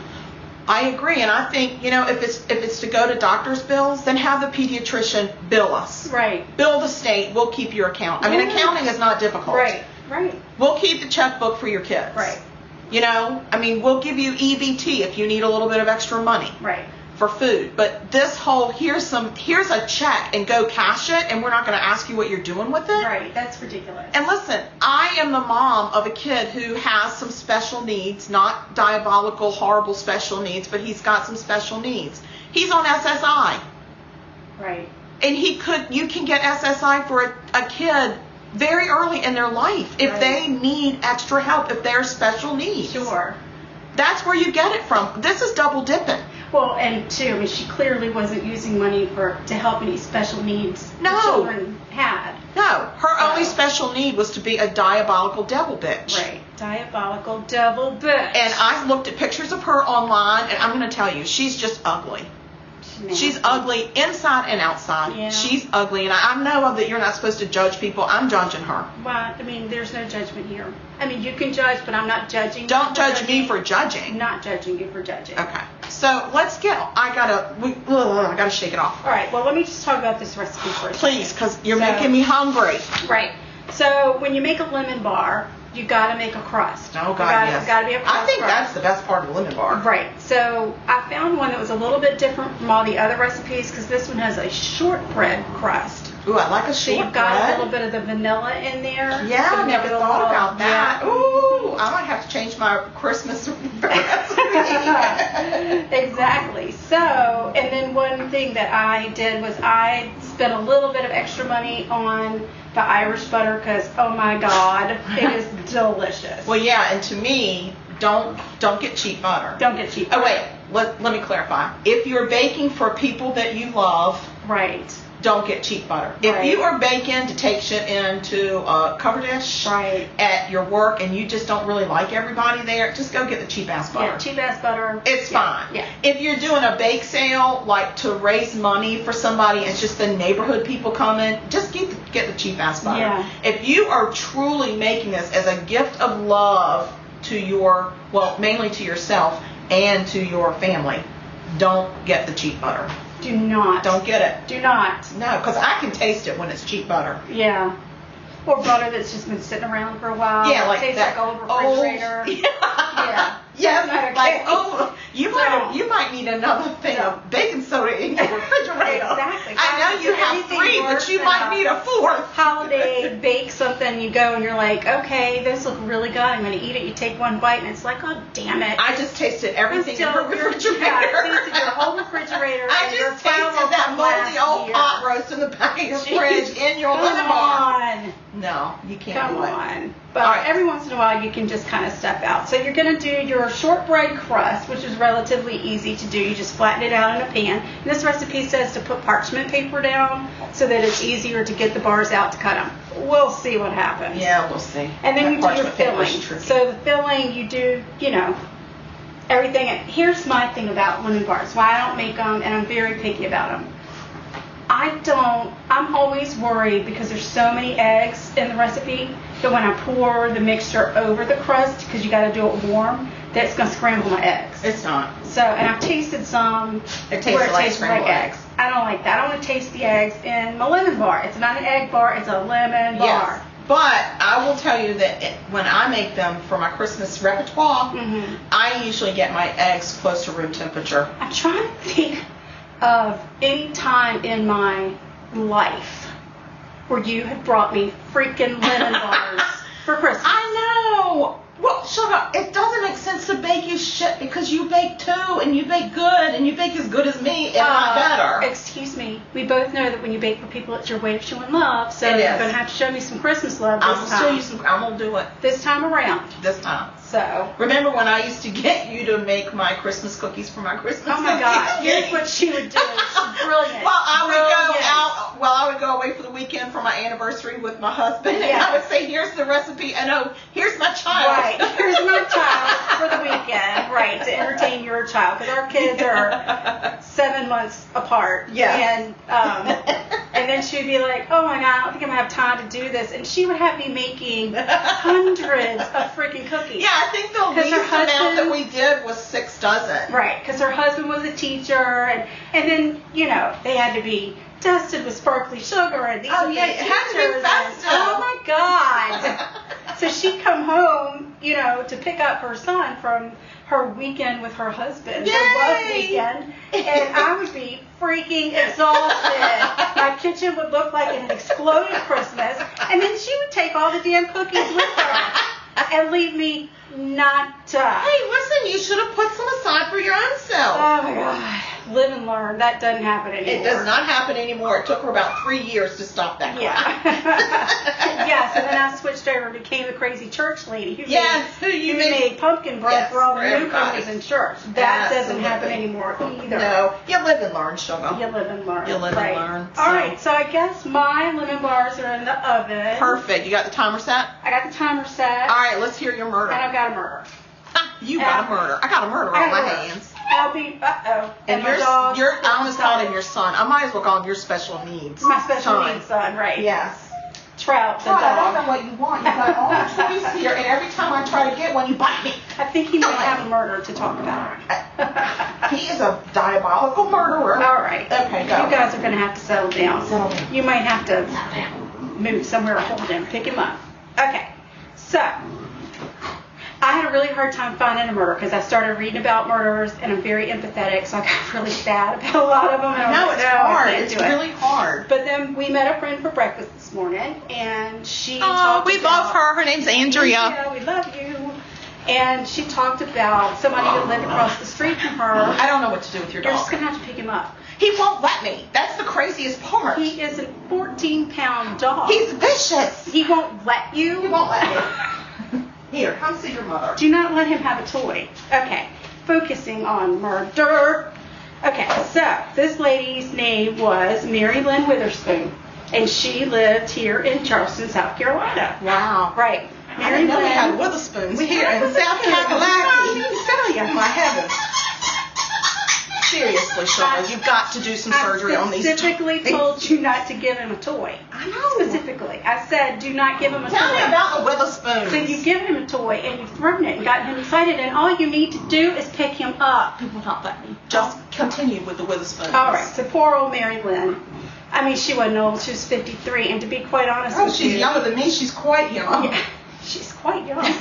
I agree, and I think, if it's to go to doctor's bills, then have the pediatrician bill us. Right. Bill the state. We'll keep your account. I mean, accounting is not difficult. Right. We'll keep the checkbook for your kids. Right. We'll give you EBT if you need a little bit of extra money. Right. For food. But this whole, here's a check and go cash it, and we're not going to ask you what you're doing with it. Right. That's ridiculous. And listen, I am the mom of a kid who has some special needs, not diabolical, horrible special needs, but he's got some special needs. He's on SSI. Right. And you can get SSI for a kid very early in their life if they need extra help, if they're special needs. Sure. That's where you get it from. This is double dipping. Well, and too, she clearly wasn't using money to help any special needs the children had. No, her only special need was to be a diabolical devil bitch. Right, diabolical devil bitch. And I looked at pictures of her online, and I'm going to tell you, she's just ugly. She's ugly inside and outside. Yeah. She's ugly, and I know that you're not supposed to judge people. I'm judging her. Well, I mean, there's no judgment here. I mean, you can judge, but I'm not judging. Don't judge me for judging. I'm not judging you for judging. Okay. So let's get. I gotta shake it off. All right. Well, let me just talk about this recipe first. Please, because you're making me hungry. Right. So when you make a lemon bar, you got to make a crust. Oh God, yes. Got to be a crust. I think that's the best part of the lemon bar. Right. So I found one that was a little bit different from all the other recipes because this one has a shortbread crust. Ooh, I like a So you've got a little bit of the vanilla in there. Yeah, I never thought about that. Yeah. Ooh, I might have to change my Christmas recipe. Exactly. So, and then one thing that I did was I spent a little bit of extra money on the Irish butter because, oh my God, it is delicious. Well, yeah, and to me, don't get cheap butter. Don't get cheap Oh, butter. wait. Let me clarify. If you're baking for people that you love, Right. don't get cheap butter. Right. If you are baking to take shit into a cover dish Right. at your work and you just don't really like everybody there, just go get the cheap ass butter. Yeah, cheap ass butter. It's fine. Yeah. If you're doing a bake sale, like to raise money for somebody, and it's just the neighborhood people coming, just get the cheap ass butter. Yeah. If you are truly making this as a gift of love to mainly to yourself and to your family, don't get the cheap butter. Do not. Don't get it. Do not. No, because I can taste it when it's cheap butter. Yeah. Or butter that's just been sitting around for a while. Yeah, like tastes that like old refrigerator. Yeah. Yeah. Yes, Okay. like you might need another thing of baking soda in your refrigerator. Exactly. I know you have Anything 3, but worse you than might a need a 4th. Holiday bake something, you go and you're like, okay, this looks really good. I'm going to eat it. You take one bite and it's like, oh damn it. I just tasted everything in her refrigerator. Yeah, tasted your whole refrigerator. I and your just tasted flour that from moldy last old year. pot roast in the back of your fridge in your lemon Come bar. on. No, you can't Come do it. on. But All right. every once in a while you can just kind of step out. So you're going to do your shortbread crust, which is relatively easy to do. You just flatten it out in a pan. And this recipe says to put parchment paper down so that it's easier to get the bars out to cut them. We'll see what happens. Yeah, we'll see. And then That you do your parchment paper is filling. tricky. So the filling, you do, everything. Here's my thing about lemon bars. Why I don't make them, and I'm very picky about them. I'm always worried because there's so many eggs in the recipe that when I pour the mixture over the crust, because you got to do it warm, that's going to scramble my eggs. It's not. So, and I've tasted some It where tastes like scrambled eggs. I don't like that. I want to taste the eggs in my lemon bar. It's not an egg bar, it's a lemon bar. Yes. But I will tell you that when I make them for my Christmas repertoire, Mm-hmm. I usually get my eggs close to room temperature. I'm trying to think of any time in my life where you had brought me freaking lemon bars for Christmas. I know. Well, shut up. It doesn't make sense to bake you shit because you bake too, and you bake good, and you bake as good as me, if not better. Excuse me. We both know that when you bake for people, it's your way of showing love. So It you're is. going to have to show me some Christmas love I'm this gonna show time. you some. I'm gonna do it This time around. this time. So. Remember when I used to get you to make my Christmas cookies for my Christmas Oh my cookies? God! Here's what she would do. She's brilliant. Well, I would Brilliant. go out. Well, I would go away for the weekend for my anniversary with my husband, and Yeah. I would say, "Here's the recipe," and oh, here's my child. Right. Here's my child for the weekend. Right. To entertain your child, because our kids are 7 months apart. Yes. And then she'd be like, "Oh my God, I don't think I'm gonna have time to do this," and she would have me making hundreds of freaking cookies. Yeah, I think the 'Cause her least amount husband- that we did was 6 dozen. Right, because her husband was a teacher, and then they had to be dusted with sparkly sugar, and these Oh, are yeah, the it had to be teachers, and- festive. oh my God! So she'd come home, to pick up her son from her weekend with her husband, her love Yay! weekend, and I would be freaking exhausted. My kitchen would look like an exploded Christmas, and then she would take all the damn cookies with her and leave me nada. Hey, listen, you should have put some aside for your own self. Oh my God. Live and learn. That doesn't happen anymore. It does not happen anymore. It took her about 3 years to stop that. Yeah. Yes, and then I switched over and became the crazy church lady who made pumpkin bread Yes, for all the for everybody. newcomers in church. That doesn't happen Absolutely. anymore either. No, you live and learn, sugar. You live and learn. You live and right. learn, All so. right, so I guess my lemon bars are in the oven. Perfect. You got the timer set? I got the timer set. All right, let's hear your murder. And I've got a murder. You got a murder. I got a murder on my hands. I'll be, And my dog. I almost called him your son. I might as well call him your special needs. My special son. needs son, right. Yes. Trout, the God, I don't dog. know what you want. You got all the toys here, and every time I try to get one, you bite me. I think he might have a murder to talk about. He is a diabolical murderer. All right. Okay, go. You guys are going to have to settle down. Settle down. You might have to move somewhere or hold him, pick him up. Okay. So, I had a really hard time finding a murder because I started reading about murderers, and I'm very empathetic, so I got really sad about a lot of them. And I No, was it's like, no, I hard. can't It's do it. really hard. But then we met a friend for breakfast this morning, and she Oh, talked we about, love her. Her name's Andrea. Yeah, we love you. And she talked about somebody who lived across the street from her. I don't know what to do with your You're dog. just going to have to pick him up. He won't let me. That's the craziest part. He is a 14-pound dog. He's vicious. He won't let you. He won't let me. Here, come see your mother. Do not let him have a toy. Okay, focusing on murder. Okay, so this lady's name was Mary Lynn Witherspoon, and she lived here in Charleston, South Carolina. Wow. Right. I didn't know we had Witherspoons here in South Carolina. My heavens. Seriously, Shirley, you've got to do some surgery on these. I specifically told you not to give him a toy. I know. Specifically. I said do not give him a toy. Tell me about the Witherspoons. So you give him a toy and you've thrown it and gotten him excited, and all you need to do is pick him up. People not let me. Just continue with the Witherspoons. All right, so poor old Mary Lynn. I mean, she wasn't old. She was 53, and to be quite honest with you. She's younger than me. She's quite young. Yeah, she's quite young.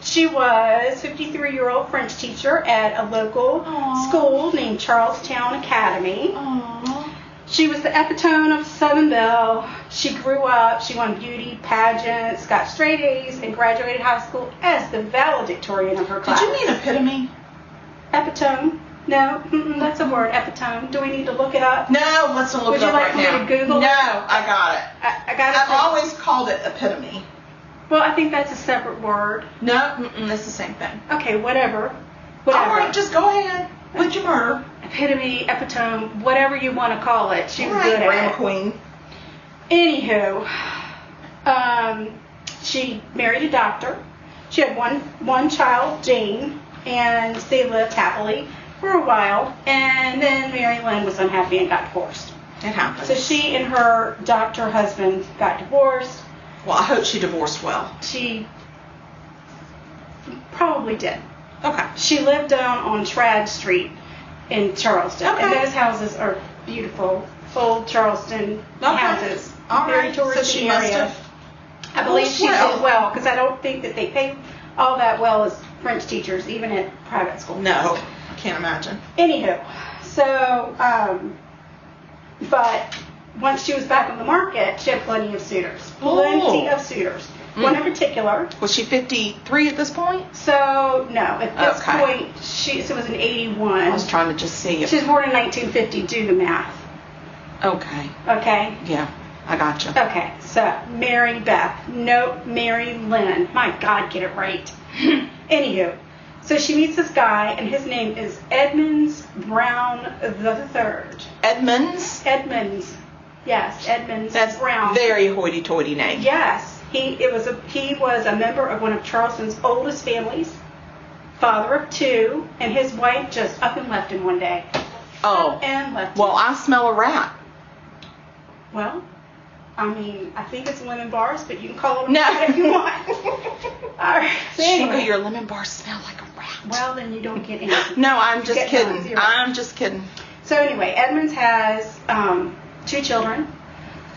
She was a 53-year-old French teacher at a local school named Charleston Academy. Aww. She was the epitome of Southern Belle. She grew up, she won beauty pageants, got straight A's, and graduated high school as the valedictorian of her class. Did you mean epitome? Epitome? No, that's a word, epitome. Do we need to look it up? No, let's not look it up right now. Would you like me to Google it? No, I got it. I got it. I've always called it epitome. Well, I think that's a separate word. No, that's the same thing. Okay, whatever. All right, just go ahead with your murder. Epitome, epitome, whatever you want to call it. She was All good right, at Grandma it. Queen. Anywho, she married a doctor. She had one child, Jane, and they lived happily for a while. And then Mary Lynn was unhappy and got divorced. It happens. So she and her doctor husband got divorced. Well, I hope she divorced well. She probably did. Okay. She lived down on Trad Street in Charleston. Okay. And those houses are beautiful, old Charleston houses. All Very right. touristy So she must area. have. I believe she well. did well, because I don't think that they pay all that well as French teachers, even at private school. No, I can't imagine. Anywho, so, but once she was back on the market, she had plenty of suitors. Plenty of suitors. One in particular. Was she 53 at this point? So, no, at this Okay. point, it was in 81. I was trying to just see if. She was born in 1950, do the math. Okay. Okay? Yeah, I gotcha. Okay, so Mary Beth. Nope, Mary Lynn. My God, get it right. Anywho, so she meets this guy, and his name is Edmonds Brown III. Edmonds? Edmonds. Yes, Edmonds That's Brown. very hoity-toity name. Yes, he was a member of one of Charleston's oldest families, father of two, and his wife just up and left him one day. Oh. Up and left him. Well, I smell a rat. Well, I mean, I think it's lemon bars, but you can call them No. what you want. All right. So Sugar, anyway, your lemon bars smell like a rat. well, then you don't get any. No, I'm just Get kidding. none, zero. I'm just kidding. So anyway, Edmonds has 2 children,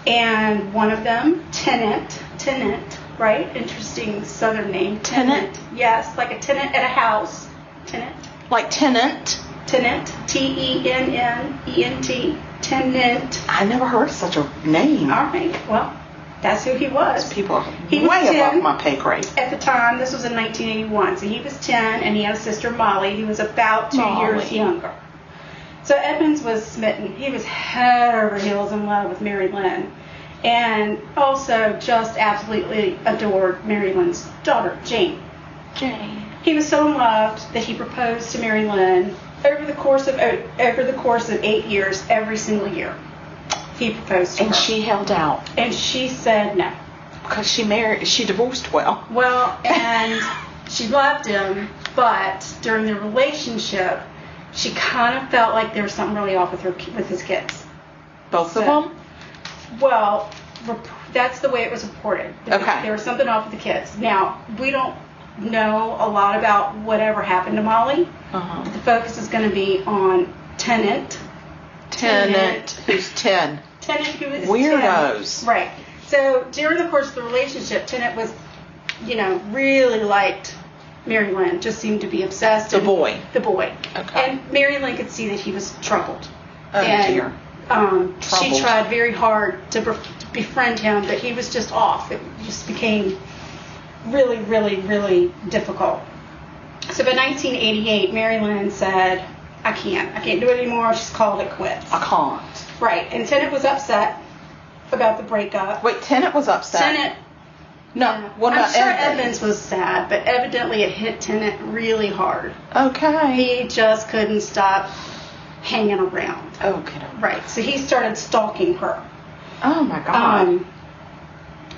and one of them, Tenant, right? Interesting Southern name. Tenant? Yes, like a tenant at a house. Tenant. Like tenant. Tenant. Tennent. Tenant. I never heard such a name. All right. Well, that's who he was. People are He was way 10. above my pay grade. At the time, this was in 1981, so he was 10, and he had a sister, Molly, who was about 2 years younger. So Edmonds was smitten. He was head over heels in love with Mary Lynn, and also just absolutely adored Mary Lynn's daughter, Jane. He was so in love that he proposed to Mary Lynn over the course of 8 years, every single year. He proposed to her. And she held out. And she said no. Because she divorced well. Well, and she loved him, but during their relationship, she kind of felt like there was something really off with his kids. Both of them? Well, that's the way it was reported. Okay. There was something off with the kids. Now, we don't know a lot about whatever happened to Molly. Uh-huh. But the focus is going to be on Tenant. Who's 10. Tenant, who is Weirdos. 10. Right. So during the course of the relationship, Tenant was, really liked Mary Lynn, just seemed to be obsessed. The boy. Okay. And Mary Lynn could see that he was troubled. Dear. She tried very hard to befriend him, but he was just off. It just became really, really, really difficult. So by 1988, Mary Lynn said, I can't do it anymore. She's called it quits. I can't. Right. And Tenant was upset about the breakup. Wait, Tenant was upset? Tenant No. Yeah. What about I'm sure Edmonds? Edmonds was sad, but evidently it hit Tennant really hard. Okay. He just couldn't stop hanging around. Okay. Right. So he started stalking her. Oh my God.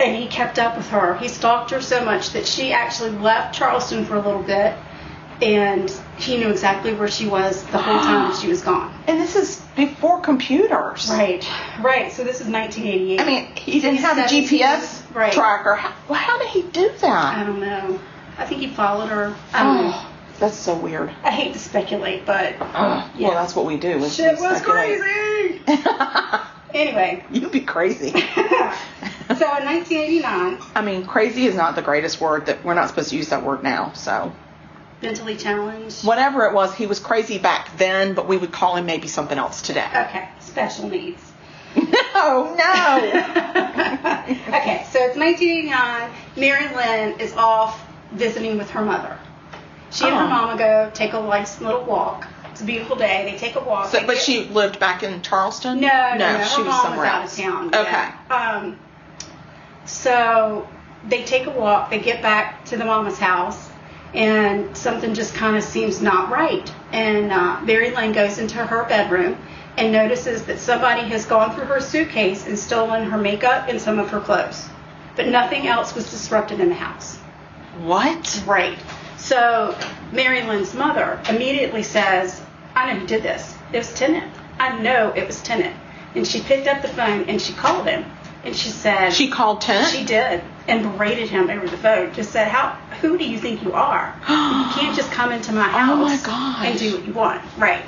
And he kept up with her. He stalked her so much that she actually left Charleston for a little bit, and he knew exactly where she was the whole time she was gone. And this is before computers. Right. So this is 1988. I mean, he didn't have a 17, GPS right. tracker. How did he do that? I don't know. I think he followed her. I don't know. That's so weird. I hate to speculate, but yeah. Well, that's what we do. is Shit we was speculate. crazy. Anyway. You'd be crazy. So in 1989. I mean, crazy is not the greatest word. That we're not supposed to use that word now. So Mentally challenged. whatever it was, he was crazy back then, but we would call him maybe something else today. Okay. Special needs. No. Okay, so it's 1989. Mary Lynn is off visiting with her mother. She and her mama go take a nice little walk. It's a beautiful day. They take a walk. So, but she lived back in Charleston? No. She Her was mom somewhere was else. out of town. Okay. Yeah. So they take a walk. They get back to the mama's house, and something just kind of seems not right. And Mary Lynn goes into her bedroom and notices that somebody has gone through her suitcase and stolen her makeup and some of her clothes. But nothing else was disrupted in the house. What? Right. So Mary Lynn's mother immediately says, I know who did this. It was Tennant. I know it was Tennant. And she picked up the phone and she called him. And she said... She called Tennant? She did. And berated him over the phone. Just said, who do you think you are? You can't just come into my house Oh my gosh. and do what you want. Right.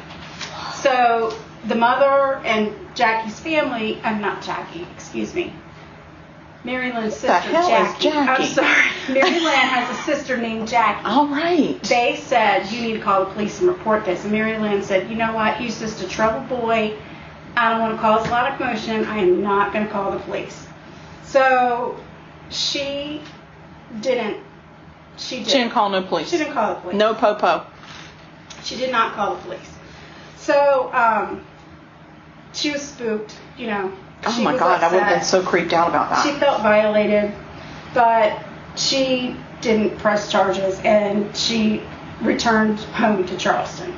So the mother and Jackie's family... not Jackie, excuse me. Mary Lynn's sister, the hell Jackie. is Jackie? I'm sorry. Mary Lynn has a sister named Jackie. All right. They said, you need to call the police and report this. And Mary Lynn said, you know what? He's just a troubled boy. I don't want to cause a lot of commotion. I am not going to call the police. So she didn't. She didn't call no police. She didn't call the police. No po-po. She did not call the police. So she was spooked, you know. Oh She my was God, I would have been upset. so creeped out about that. She felt violated, but she didn't press charges, and she returned home to Charleston.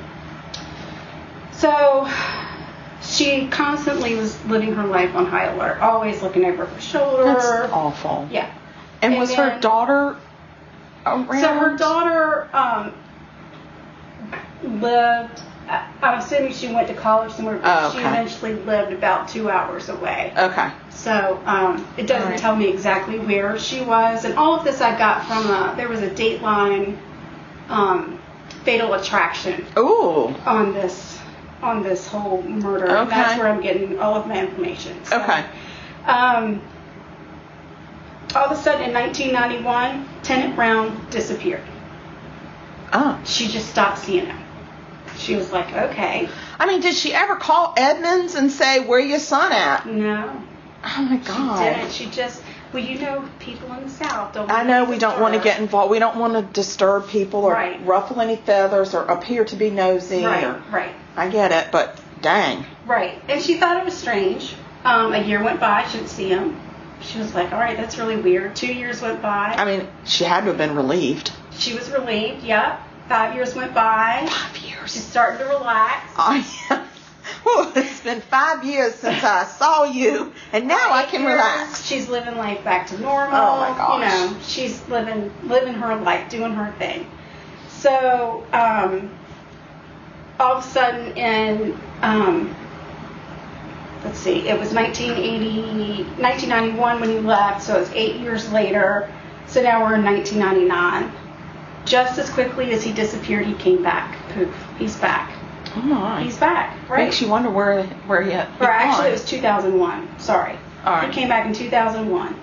So she constantly was living her life on high alert, always looking over her shoulder. That's awful. Yeah. And was her then- daughter around? So her daughter lived, I'm assuming she went to college somewhere, but Oh, she okay. eventually lived about 2 hours away. Okay. So it doesn't All right. tell me exactly where she was. And all of this I got from there was a Dateline Fatal Attraction Ooh. on this whole murder. And Okay. that's where I'm getting all of my information. So, Okay. all of a sudden in 1991, Tennant Brown disappeared. Oh. She just stopped seeing him. She was like, okay. I mean, did she ever call Edmonds and say, where your son at? No. Oh my God. She didn't. She just, well, you know, people in the South don't. I know we don't want to disturb. get involved. We don't want to disturb people or Right. ruffle any feathers or appear to be nosy. Or, Right. I get it, but dang. Right. And she thought it was strange. A year went by. She didn't see him. She was like, all right, that's really weird. 2 years went by. I mean, she had to have been relieved. She was relieved. Yep. 5 years went by. 5 She's years. starting to relax. Well, it's been 5 years since I saw you, and now I 8 can years, relax. She's living life back to normal. Oh, my gosh. You know, she's living her life, doing her thing. So, all of a sudden in, let's see, it was 1991 when he left, so it was 8 years later. So now we're in 1999. Just as quickly as he disappeared, he came back. Poof, he's back. Oh my. He's back, right? Makes you wonder where he Or actually, it was 2001. Sorry. All right. He came back in 2001,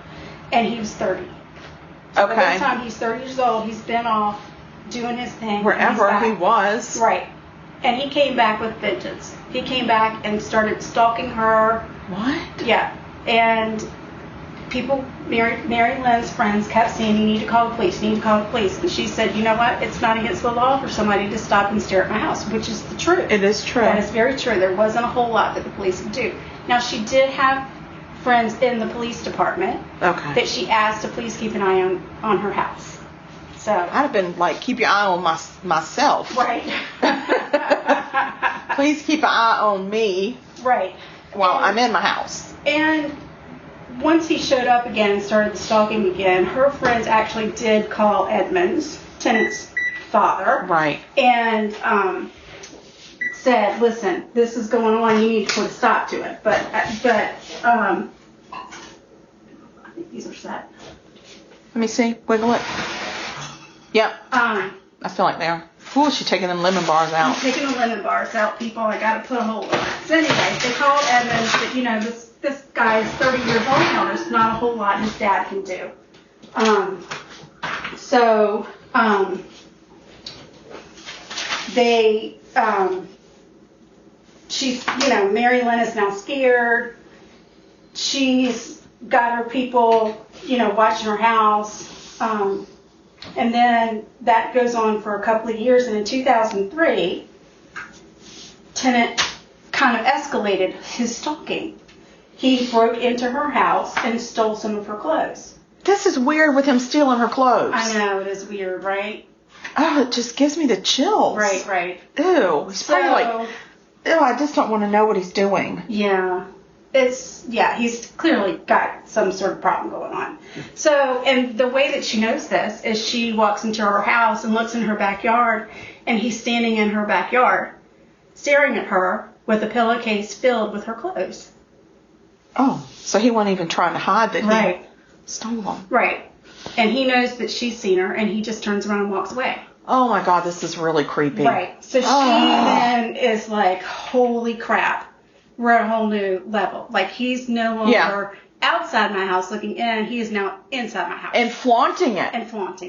and he was 30. So by Okay. the time he's 30 years old, he's been off doing his thing. and Wherever he's he back. was. Right. And he came back with vengeance. He came back and started stalking her. What? Yeah. And people, Mary Lynn's friends kept saying, you need to call the police, you need to call the police. And she said, you know what? It's not against the law for somebody to stop and stare at my house, which is the truth. It is true. That is very true. There wasn't a whole lot that the police could do. Now, she did have friends in the police department that she asked to please keep an eye on her house. So I'd have been like, keep your eye on myself. Right. Please keep an eye on me. Right. While I'm in my house. And once he showed up again and started the stalking again, her friends actually did call Edmonds, Tennant's father. Right. And said, listen, this is going on, you need to put a stop to it. But I think these are set. Let me see. Wiggle it. Yep. I feel like they are. Ooh, she's taking them lemon bars out. I'm taking the lemon bars out, people. I got to put a hole in it. So anyway, they called Edmonds that, this guy is 30 years old now. There's not a whole lot his dad can do. She's, Mary Lynn is now scared. She's got her people, watching her house. And then that goes on for a couple of years. And in 2003, Tennant kind of escalated his stalking. He broke into her house and stole some of her clothes. This is weird with him stealing her clothes. I know, it is weird, right? Oh, it just gives me the chills. Right. Ew. He's probably like, ew, I just don't want to know what he's doing. Yeah. He's clearly got some sort of problem going on. So, and the way that she knows this is she walks into her house and looks in her backyard, and he's standing in her backyard, staring at her with a pillowcase filled with her clothes. Oh, so he wasn't even trying to hide that he stole them. Right. And he knows that she's seen her, and he just turns around and walks away. Oh my God, this is really creepy. Right. So she then is like, holy crap. We're at a whole new level. Like, he's no longer outside my house looking in. He is now inside my house. And flaunting it.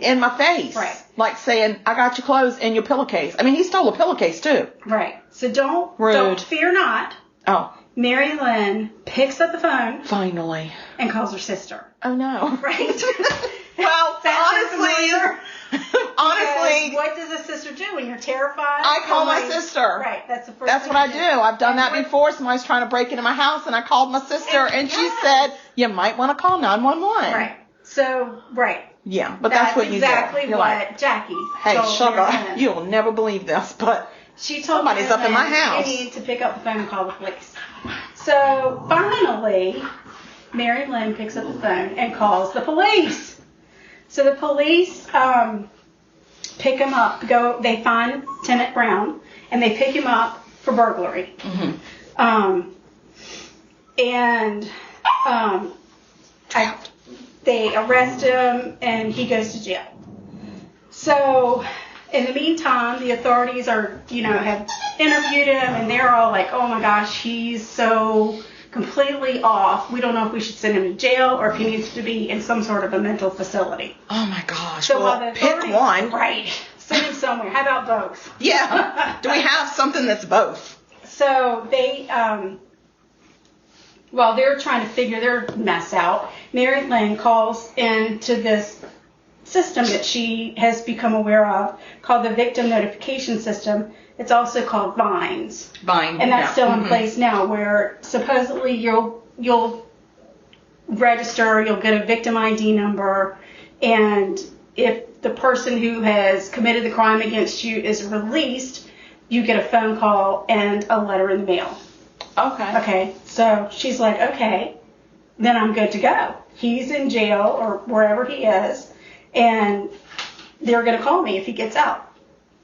In my face. Right. Like saying, I got your clothes in your pillowcase. I mean, he stole a pillowcase too. Right. So don't fear not. Oh. Mary Lynn picks up the phone. Finally. And calls her sister. Oh no. Right? Well, honestly, what does a sister do when you're terrified? I call my sister. Right, that's the first That's thing what I do. I've done that before. Somebody's trying to break into my house, and I called my sister, and she said, you might want to call 911. Right. So, yeah, but that's what you do. Exactly what like, Jackie hey, told sugar, Mary. you'll never believe this, but she told somebody's up in my house. You need to pick up the phone and call the police. So, finally, Mary Lynn picks up the phone and calls the police. So the police pick him up. They find Tennant Brown, and they pick him up for burglary. Mm-hmm. They arrest him, and he goes to jail. So in the meantime, the authorities have interviewed him, and they're all like, "Oh my gosh, he's so completely off. We don't know if we should send him to jail or if he needs to be in some sort of a mental facility." Oh my gosh. So well, pick one. Right. Send him somewhere. How about both? Yeah. Do we have something that's both? So they, while they're trying to figure their mess out, Mary Lynn calls into this system that she has become aware of called the Victim Notification System. It's also called Vines. And that's still in place now, where supposedly you'll register, you'll get a victim ID number, and if the person who has committed the crime against you is released, you get a phone call and a letter in the mail. Okay. So she's like, okay, then I'm good to go. He's in jail or wherever he is, and they're going to call me if he gets out.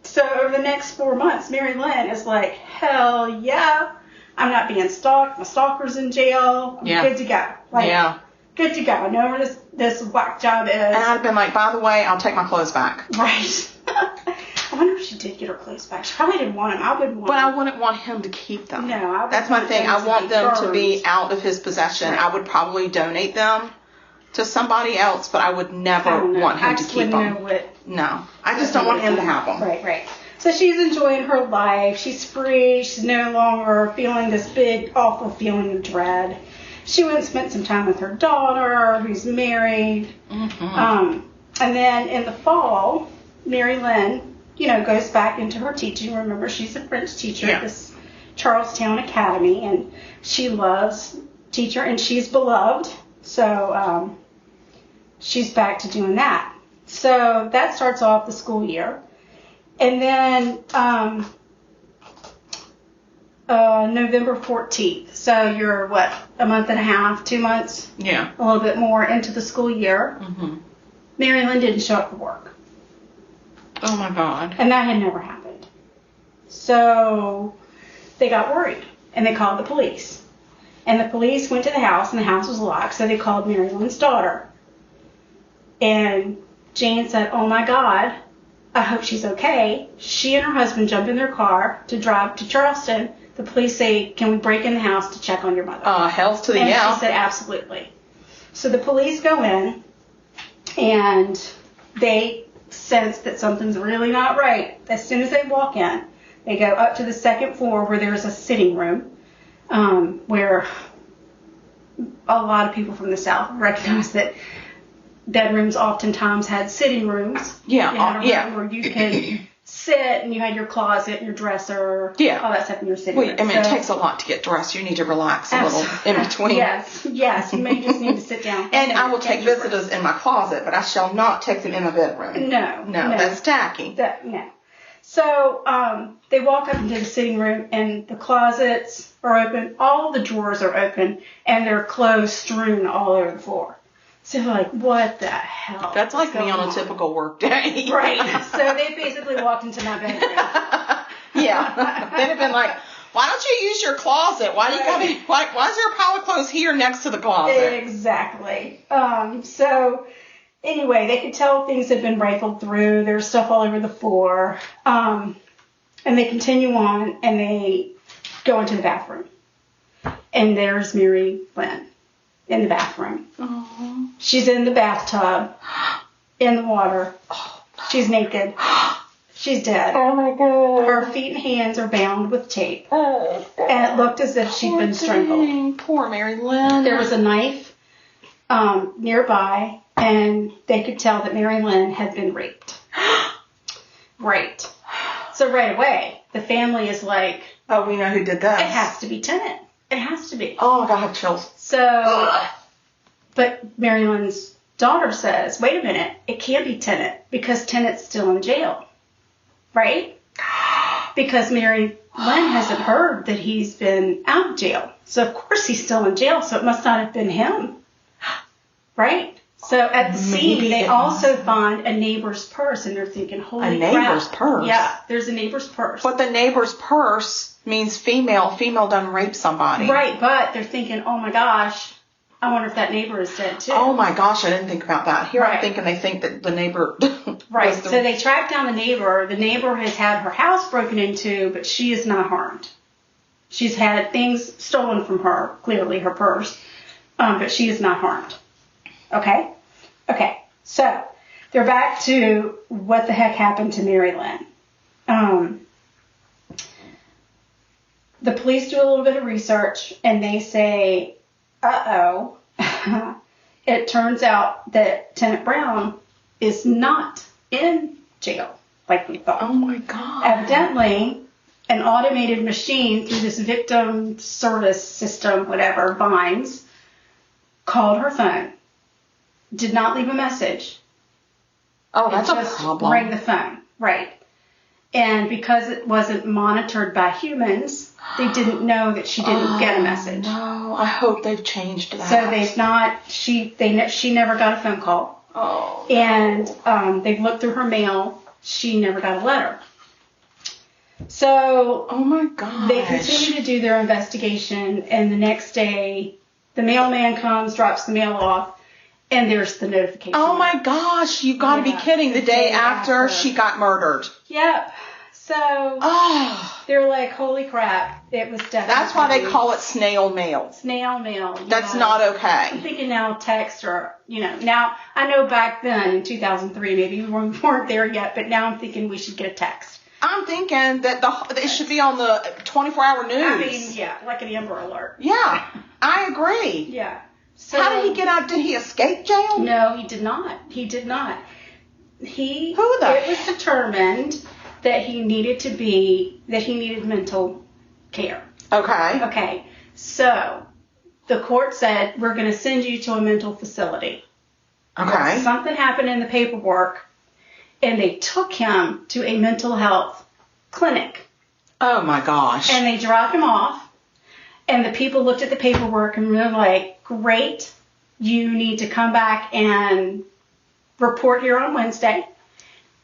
So over the next 4 months, Mary Lynn is like, hell yeah, I'm not being stalked. My stalker's in jail. I'm good to go. Good to go. I know where this whack job is. And I'd have been like, by the way, I'll take my clothes back. Right. I wonder if she did get her clothes back. She probably didn't want them. I wouldn't want them. But I wouldn't want him to keep them. No, that's my thing. I want them to be out of his possession. Right. I would probably donate them to somebody else, but I would never want him to keep them. No, I just don't want him to have them. Right. So she's enjoying her life. She's free. She's no longer feeling this big, awful feeling of dread. She went and spent some time with her daughter, who's married. Mm-hmm. And then in the fall, Mary Lynn, goes back into her teaching. Remember, she's a French teacher at this Charleston Academy, and she loves teacher, and she's beloved. So she's back to doing that. So that starts off the school year. And then November 14th. So you're, what, a month and a half, 2 months? Yeah. A little bit more into the school year. Mm-hmm. Mary Lynn didn't show up for work. Oh, my God. And that had never happened. So they got worried, and they called the police. And the police went to the house, and the house was locked, so they called Mary Lynn's daughter. And Jane said, oh, my God, I hope she's okay. She and her husband jump in their car to drive to Charleston. The police say, can we break in the house to check on your mother? Hells to the and yeah. She said, absolutely. So the police go in, and they sense that something's really not right. As soon as they walk in, they go up to the second floor where there's a sitting room, where a lot of people from the South recognize that bedrooms oftentimes had sitting rooms. Yeah, you had a room yeah. where you could sit, and you had your closet and your dresser, yeah, all that stuff in your sitting room. I mean, it takes a lot to get dressed. You need to relax a little in between. Yes, you may just need to sit down. And I will take visitors in my closet, but I shall not take them in my bedroom. No, that's tacky. No. So they walk up into the sitting room, and the closets are open. All the drawers are open, and there are clothes strewn all over the floor. So they're like, what the hell? That's like me on a typical work day. Right. So they basically walked into my bedroom. Yeah. They'd have been like, why don't you use your closet? Why do you gotta, why is there a pile of clothes here next to the closet? Exactly. So anyway, they could tell things had been rifled through. There's stuff all over the floor. And they continue on, and they go into the bathroom. And there's Mary Lynn in the bathroom. Aww. She's in the bathtub, in the water. She's naked. She's dead. Oh, my God. Her feet and hands are bound with tape. Oh, God. And it looked as if she'd been strangled. Poor Mary Lynn. There was a knife nearby, and they could tell that Mary Lynn had been raped. Right. So right away, the family is like, oh, we know who did that. it has to be Tennant. It has to be. Oh, my God, I have chills. So, but Mary Lynn's daughter says, wait a minute, it can't be Tennant because Tennant's still in jail. Right? Because Mary Lynn hasn't heard that he's been out of jail. So, of course, he's still in jail, so it must not have been him. Right? So, at the scene, they also find a neighbor's purse, and they're thinking, holy crap. A neighbor's purse? Yeah, there's a neighbor's purse. But the neighbor's purse means female. Female done rape somebody. Right, but they're thinking, oh, my gosh, I wonder if that neighbor is dead, too. Oh, my gosh, I didn't think about that. Here Right. I'm thinking they think that the neighbor... Right, so they track down the neighbor. The neighbor has had her house broken into, but she is not harmed. She's had things stolen from her, clearly her purse, but she is not harmed. Okay? Okay, so they're back to what the heck happened to Mary Lynn. The police do a little bit of research, and they say, uh-oh, it turns out that Tennant Brown is not in jail like we thought. Oh, my God. Evidently, an automated machine through this victim service system, whatever, Vines, called her phone. Did not leave a message. Oh, that's a just problem. Rang the phone. Right. And because it wasn't monitored by humans, they didn't know that she didn't get a message. No, I hope they've changed that. So they've not, she never got a phone call. Oh. And they've looked through her mail. She never got a letter. So oh my gosh. They continue to do their investigation, and the next day, the mailman comes, drops the mail off, and there's the notification. Oh my gosh, you got to be kidding. The day after she got murdered. Yep. So they're like, holy crap, it was definitely. That's why they call it snail mail. Snail mail. That's not okay. I'm thinking now text or, now I know back then in 2003, maybe we weren't there yet, but now I'm thinking we should get a text. I'm thinking that it should be on the 24-hour news. I mean, yeah, like an Amber Alert. Yeah, I agree. Yeah. So, how did he get out? Did he escape jail? No, he did not. He did not. It was determined that he needed mental care. Okay. Okay. So the court said, we're going to send you to a mental facility. Okay. Something happened in the paperwork, and they took him to a mental health clinic. Oh, my gosh. And they dropped him off, and the people looked at the paperwork, and they're like, great, you need to come back and report here on Wednesday.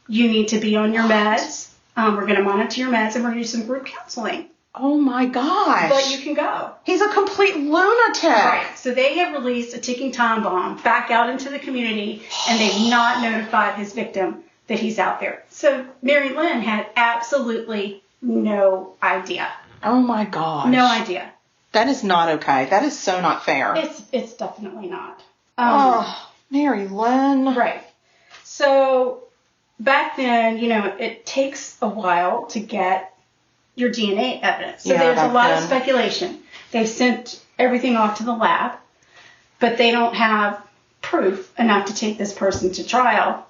You need to be on your meds. We're going to monitor your meds, and we're going to do some group counseling. Oh, my gosh. But you can go. He's a complete lunatic. Right. So they have released a ticking time bomb back out into the community, and they've not notified his victim that he's out there. So Mary Lynn had absolutely no idea. Oh, my gosh. No idea. That is not okay. That is so not fair. It's definitely not. Mary Lynn. Right. So back then, it takes a while to get your DNA evidence. So there's a lot of speculation. They've sent everything off to the lab, but they don't have proof enough to take this person to trial.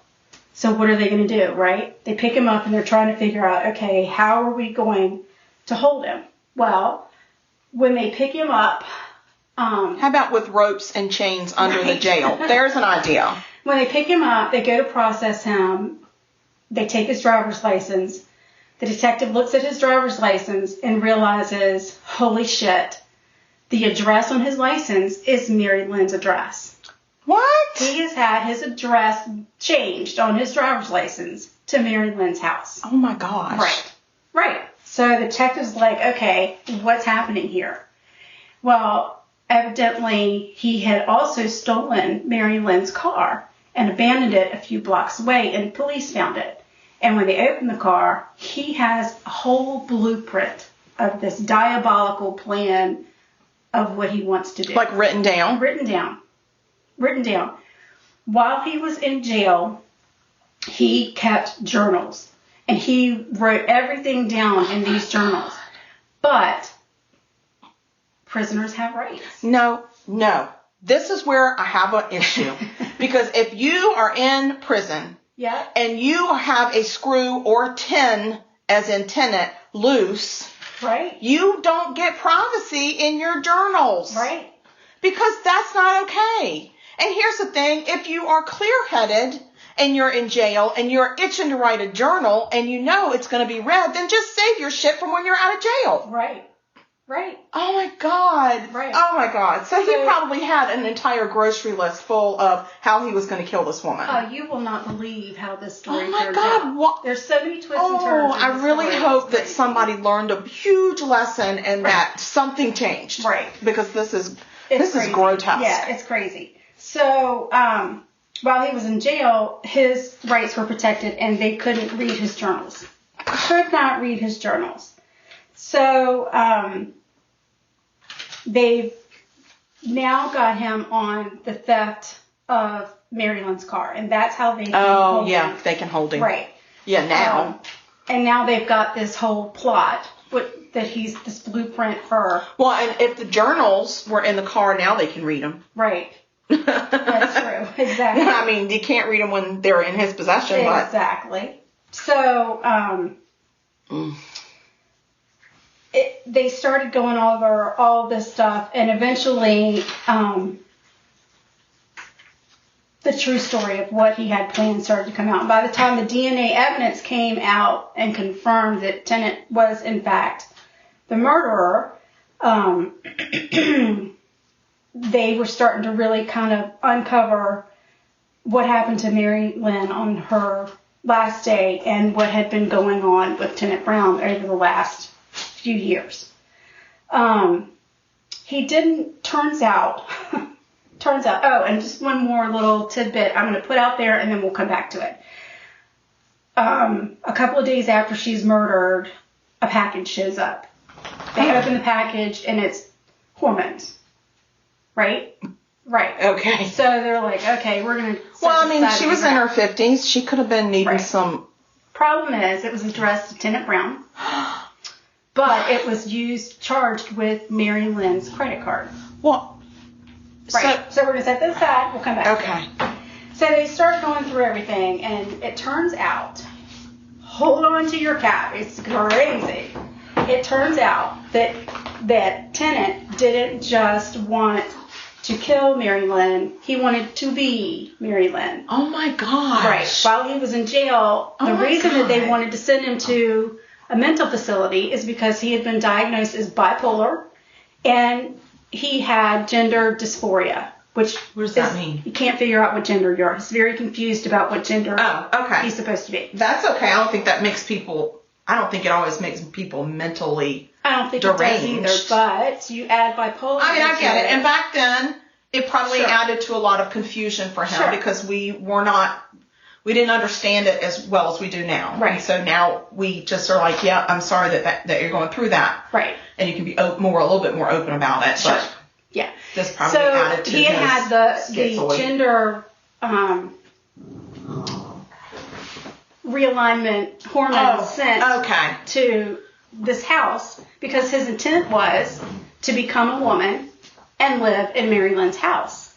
So what are they going to do, right? They pick him up and they're trying to figure out, okay, how are we going to hold him? Well, when they pick him up... how about with ropes and chains under the jail? There's an idea. When they pick him up, they go to process him. They take his driver's license. The detective looks at his driver's license and realizes, holy shit, the address on his license is Mary Lynn's address. What? He has had his address changed on his driver's license to Mary Lynn's house. Oh my gosh. Right. So the detective's like, okay, what's happening here? Well, evidently he had also stolen Mary Lynn's car and abandoned it a few blocks away, and police found it. And when they opened the car, he has a whole blueprint of this diabolical plan of what he wants to do. Like written down? Written down. While he was in jail, he kept journals. And he wrote everything down in these journals. But prisoners have rights. No. This is where I have an issue. Because if you are in prison... Yeah. And you have a screw or tin, as in tenant, loose. Right. You don't get privacy in your journals. Right. Because that's not okay. And here's the thing. If you are clear-headed and you're in jail and you're itching to write a journal and you know it's going to be read, then just save your shit from when you're out of jail. Right. Oh, my God. Right. Oh, my God. So he probably had an entire grocery list full of how he was going to kill this woman. Oh, you will not believe how this story turns out. Oh, my God. There's so many twists and turns. I really hope that somebody learned a huge lesson and that something changed. Right. Because this is crazy. Grotesque. Yeah, it's crazy. So, while he was in jail, his rights were protected and they couldn't read his journals. Could not read his journals. So, they've now got him on the theft of Mary Lynn's car, and that's how they can hold him. They can hold him. Right. Yeah, now. And now they've got this whole plot that he's this blueprint for. Well, and if the journals were in the car, now they can read them. Right. That's true. Exactly. I mean, you can't read them when they're in his possession. Exactly. So, they started going over all this stuff, and eventually the true story of what he had planned started to come out. And by the time the DNA evidence came out and confirmed that Tennant was, in fact, the murderer, they were starting to really kind of uncover what happened to Mary Lynn on her last day and what had been going on with Tennant Brown over the last few years. He didn't, turns out, oh, and just one more little tidbit I'm going to put out there and then we'll come back to it. A couple of days after she's murdered, a package shows up. They open the package and it's hormones. Right? Okay. So they're like, okay, we're going to... Well, I mean, she was in her 50s. She could have been needing some... Problem is, it was addressed to Tennant Brown. But it was charged with Mary Lynn's credit card. Well, right. So we're going to set this aside. We'll come back. Okay. So they start going through everything, and it turns out, hold on to your cap, it's crazy. It turns out that Tennant didn't just want to kill Mary Lynn. He wanted to be Mary Lynn. Oh my gosh. Right. While he was in jail, the reason that they wanted to send him to a mental facility is because he had been diagnosed as bipolar and he had gender dysphoria, which what does that mean? You can't figure out what gender you are. He's very confused about what gender he's supposed to be. That's okay. I don't think that makes people, I don't think it always makes people mentally I don't think deranged. It does either, but you add bipolar. I mean, I get it. And back then, it probably added to a lot of confusion for him because we didn't understand it as well as we do now. Right. And so now we just are like, yeah, I'm sorry that you're going through that. Right. And you can be a little bit more open about it. Sure. But yeah. This probably added to he had the gender realignment hormone sent to this house because his intent was to become a woman and live in Mary Lynn's house.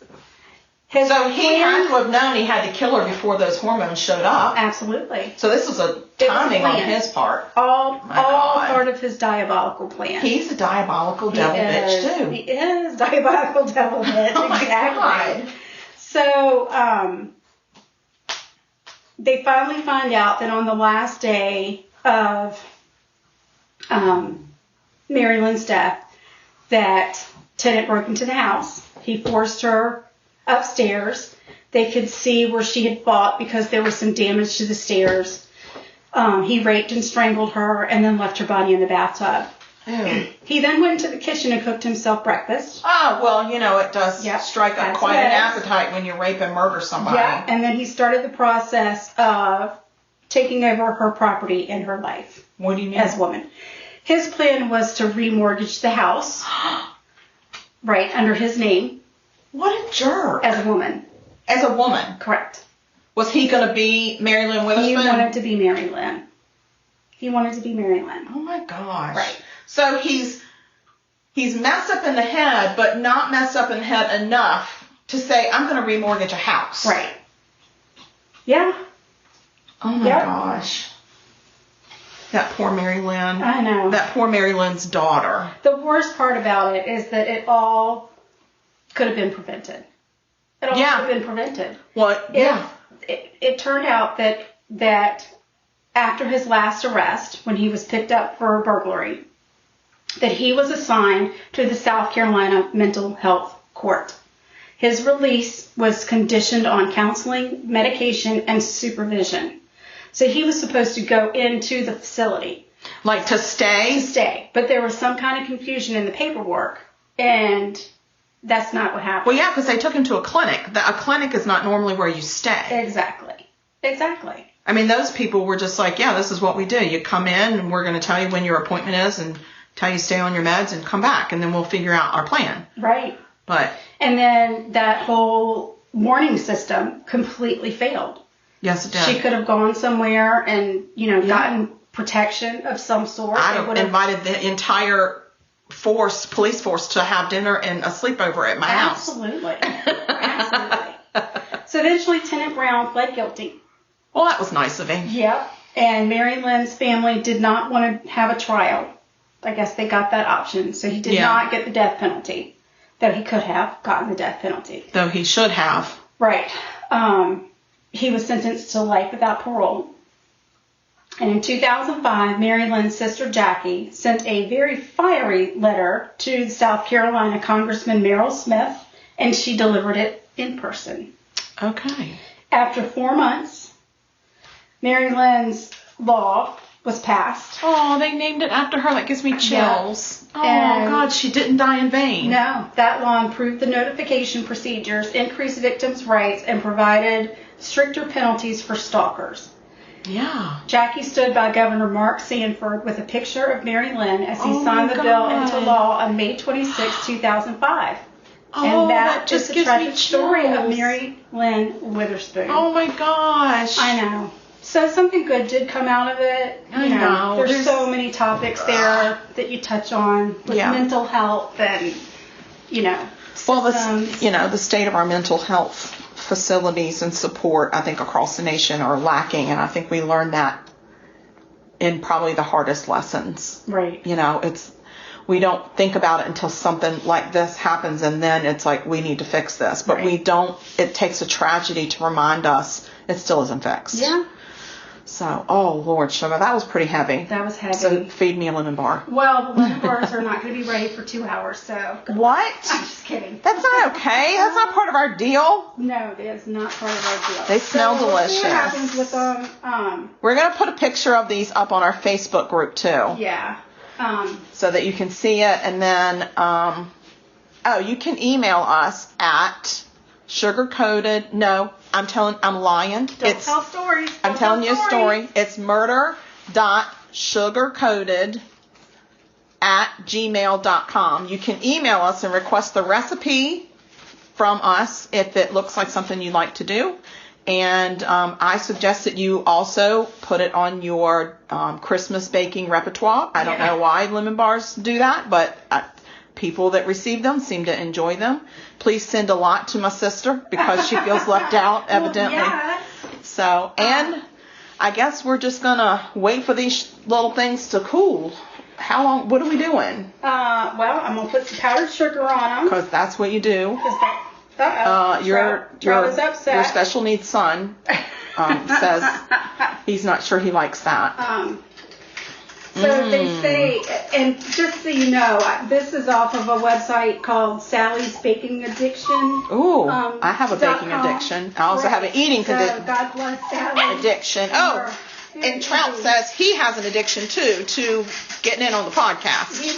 So he had to have known he had to kill her before those hormones showed up. Absolutely. So this was a timing on his part. All part of his diabolical plan. He's a diabolical devil bitch too. He is diabolical devil bitch. Oh my exactly. God. So they finally find out that on the last day of Mary Lynn's death, that tenant broke into the house. He forced her upstairs. They could see where she had fought because there was some damage to the stairs. He raped and strangled her and then left her body in the bathtub. Ew. He then went into the kitchen and cooked himself breakfast. Oh, well, it does strike up quite an appetite when you rape and murder somebody. Yeah, and then he started the process of taking over her property and her life. What do you mean? As a woman. His plan was to remortgage the house, right, under his name. What a jerk. As a woman. As a woman? Correct. Was he going to be Mary Lynn Witherspoon? He wanted to be Mary Lynn. Oh my gosh. Right. So he's messed up in the head, but not messed up in the head enough to say, I'm going to remortgage a house. Right. Yeah. Oh my gosh. That poor Mary Lynn. I know. That poor Mary Lynn's daughter. The worst part about it is that it all could have been prevented. It all could have been prevented. What? It turned out that after his last arrest, when he was picked up for burglary, that he was assigned to the South Carolina Mental Health Court. His release was conditioned on counseling, medication, and supervision. So he was supposed to go into the facility. Like to stay? To stay. But there was some kind of confusion in the paperwork, and that's not what happened. Well, yeah, because they took him to a clinic. A clinic is not normally where you stay. Exactly. I mean, those people were just like, yeah, this is what we do. You come in, and we're going to tell you when your appointment is, and tell you stay on your meds, and come back, and then we'll figure out our plan. Right. And then that whole warning system completely failed. Yes, it did. She could have gone somewhere and, gotten protection of some sort. I would have invited the entire police force to have dinner and a sleepover at my house. Absolutely. So eventually Tenant Brown pled guilty. Well, that was nice of him. Yep. And Mary Lynn's family did not want to have a trial. I guess they got that option. So he did not get the death penalty. Though he could have gotten the death penalty. Though he should have. Right. He was sentenced to life without parole. And in 2005, Mary Lynn's sister Jackie sent a very fiery letter to South Carolina Congressman Merrill Smith, and she delivered it in person. Okay. After 4 months, Mary Lynn's law was passed. Oh, they named it after her. That gives me chills. Yeah. Oh, God, she didn't die in vain. No, that law improved the notification procedures, increased victims' rights, and provided stricter penalties for stalkers. Yeah. Jackie stood by Governor Mark Sanford with a picture of Mary Lynn as he signed the bill into law on May 26, 2005. And that is the tragic story of Mary Lynn Witherspoon. Oh, my gosh. I know. So something good did come out of it. I know. There's so many topics there that you touch on with mental health and, Well, the state of our mental health facilities and support, I think, across the nation are lacking. And I think we learned that in probably the hardest lessons. Right. we don't think about it until something like this happens, and then it's like, we need to fix this. But we don't, it takes a tragedy to remind us it still isn't fixed. Yeah. So, oh Lord, sugar, that was pretty heavy. That was heavy. So feed me a lemon bar. Well, the lemon bars are not going to be ready for 2 hours, so. What? I'm just kidding. That's not okay. That's not part of our deal. No, it is not part of our deal. They smell delicious. We'll see what happens with them. We're going to put a picture of these up on our Facebook group too. Yeah. So that you can see it. And then, you can email us at sugarcoated. No, I'm lying. Don't tell stories. I'm telling you a story. It's murder.sugarcoated@gmail.com. You can email us and request the recipe from us if it looks like something you'd like to do. And I suggest that you also put it on your Christmas baking repertoire. I don't know why lemon bars do that, but people that receive them seem to enjoy them. Please send a lot to my sister because she feels left out, evidently. Yes. So, and I guess we're just going to wait for these little things to cool. How long? What are we doing? Well, I'm going to put some powdered sugar on them. Because that's what you do. Your Your special needs son says he's not sure he likes that. So they say, and just so you know, this is off of a website called Sally's Baking Addiction. Ooh, I have a baking addiction. I also have an eating God bless Sally. addiction. Oh, and Trout says he has an addiction too to getting in on the podcast. He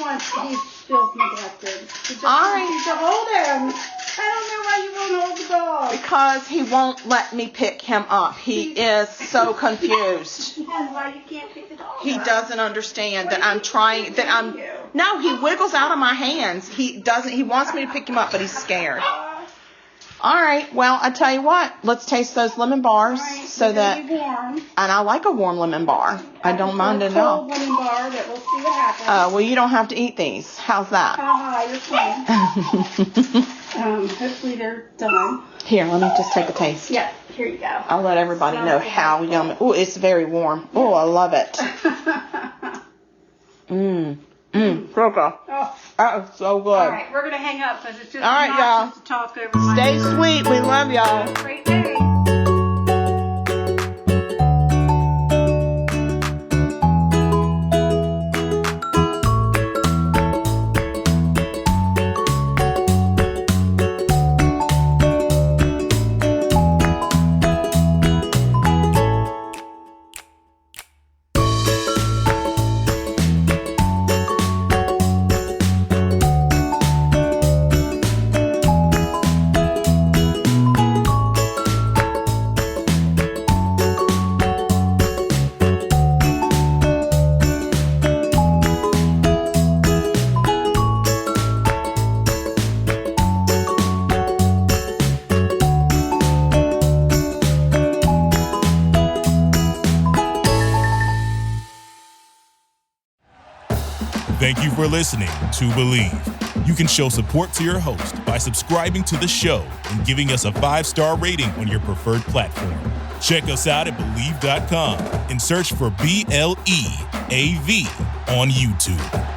feels neglected. He just wants you to hold him. I don't know why you won't hold the dog. Because he won't let me pick him up. He is so confused. And why you can't pick the dog He up? doesn't understand that I'm trying, no, he wiggles out of my hands. He wants me to pick him up, but he's scared. All right, well, I tell you what, let's taste those lemon bars Be warm. and I like a warm lemon bar. I don't mind it at all. Cold lemon bar that we'll see what happens. Well, you don't have to eat these. How's that? You're fine. Hopefully they're done. Here, let me just take a taste. Yeah, here you go. I'll let everybody know how yummy. Oh, it's very warm. Oh, I love it. So good. Oh. That is so good. All right, we're going to hang up because it's just All right, obnoxious to talk over my Stay sweet. We love y'all. Great day. Thank you for listening to Believe. You can show support to your host by subscribing to the show and giving us a 5-star rating on your preferred platform. Check us out at Believe.com and search for BLEAV on YouTube.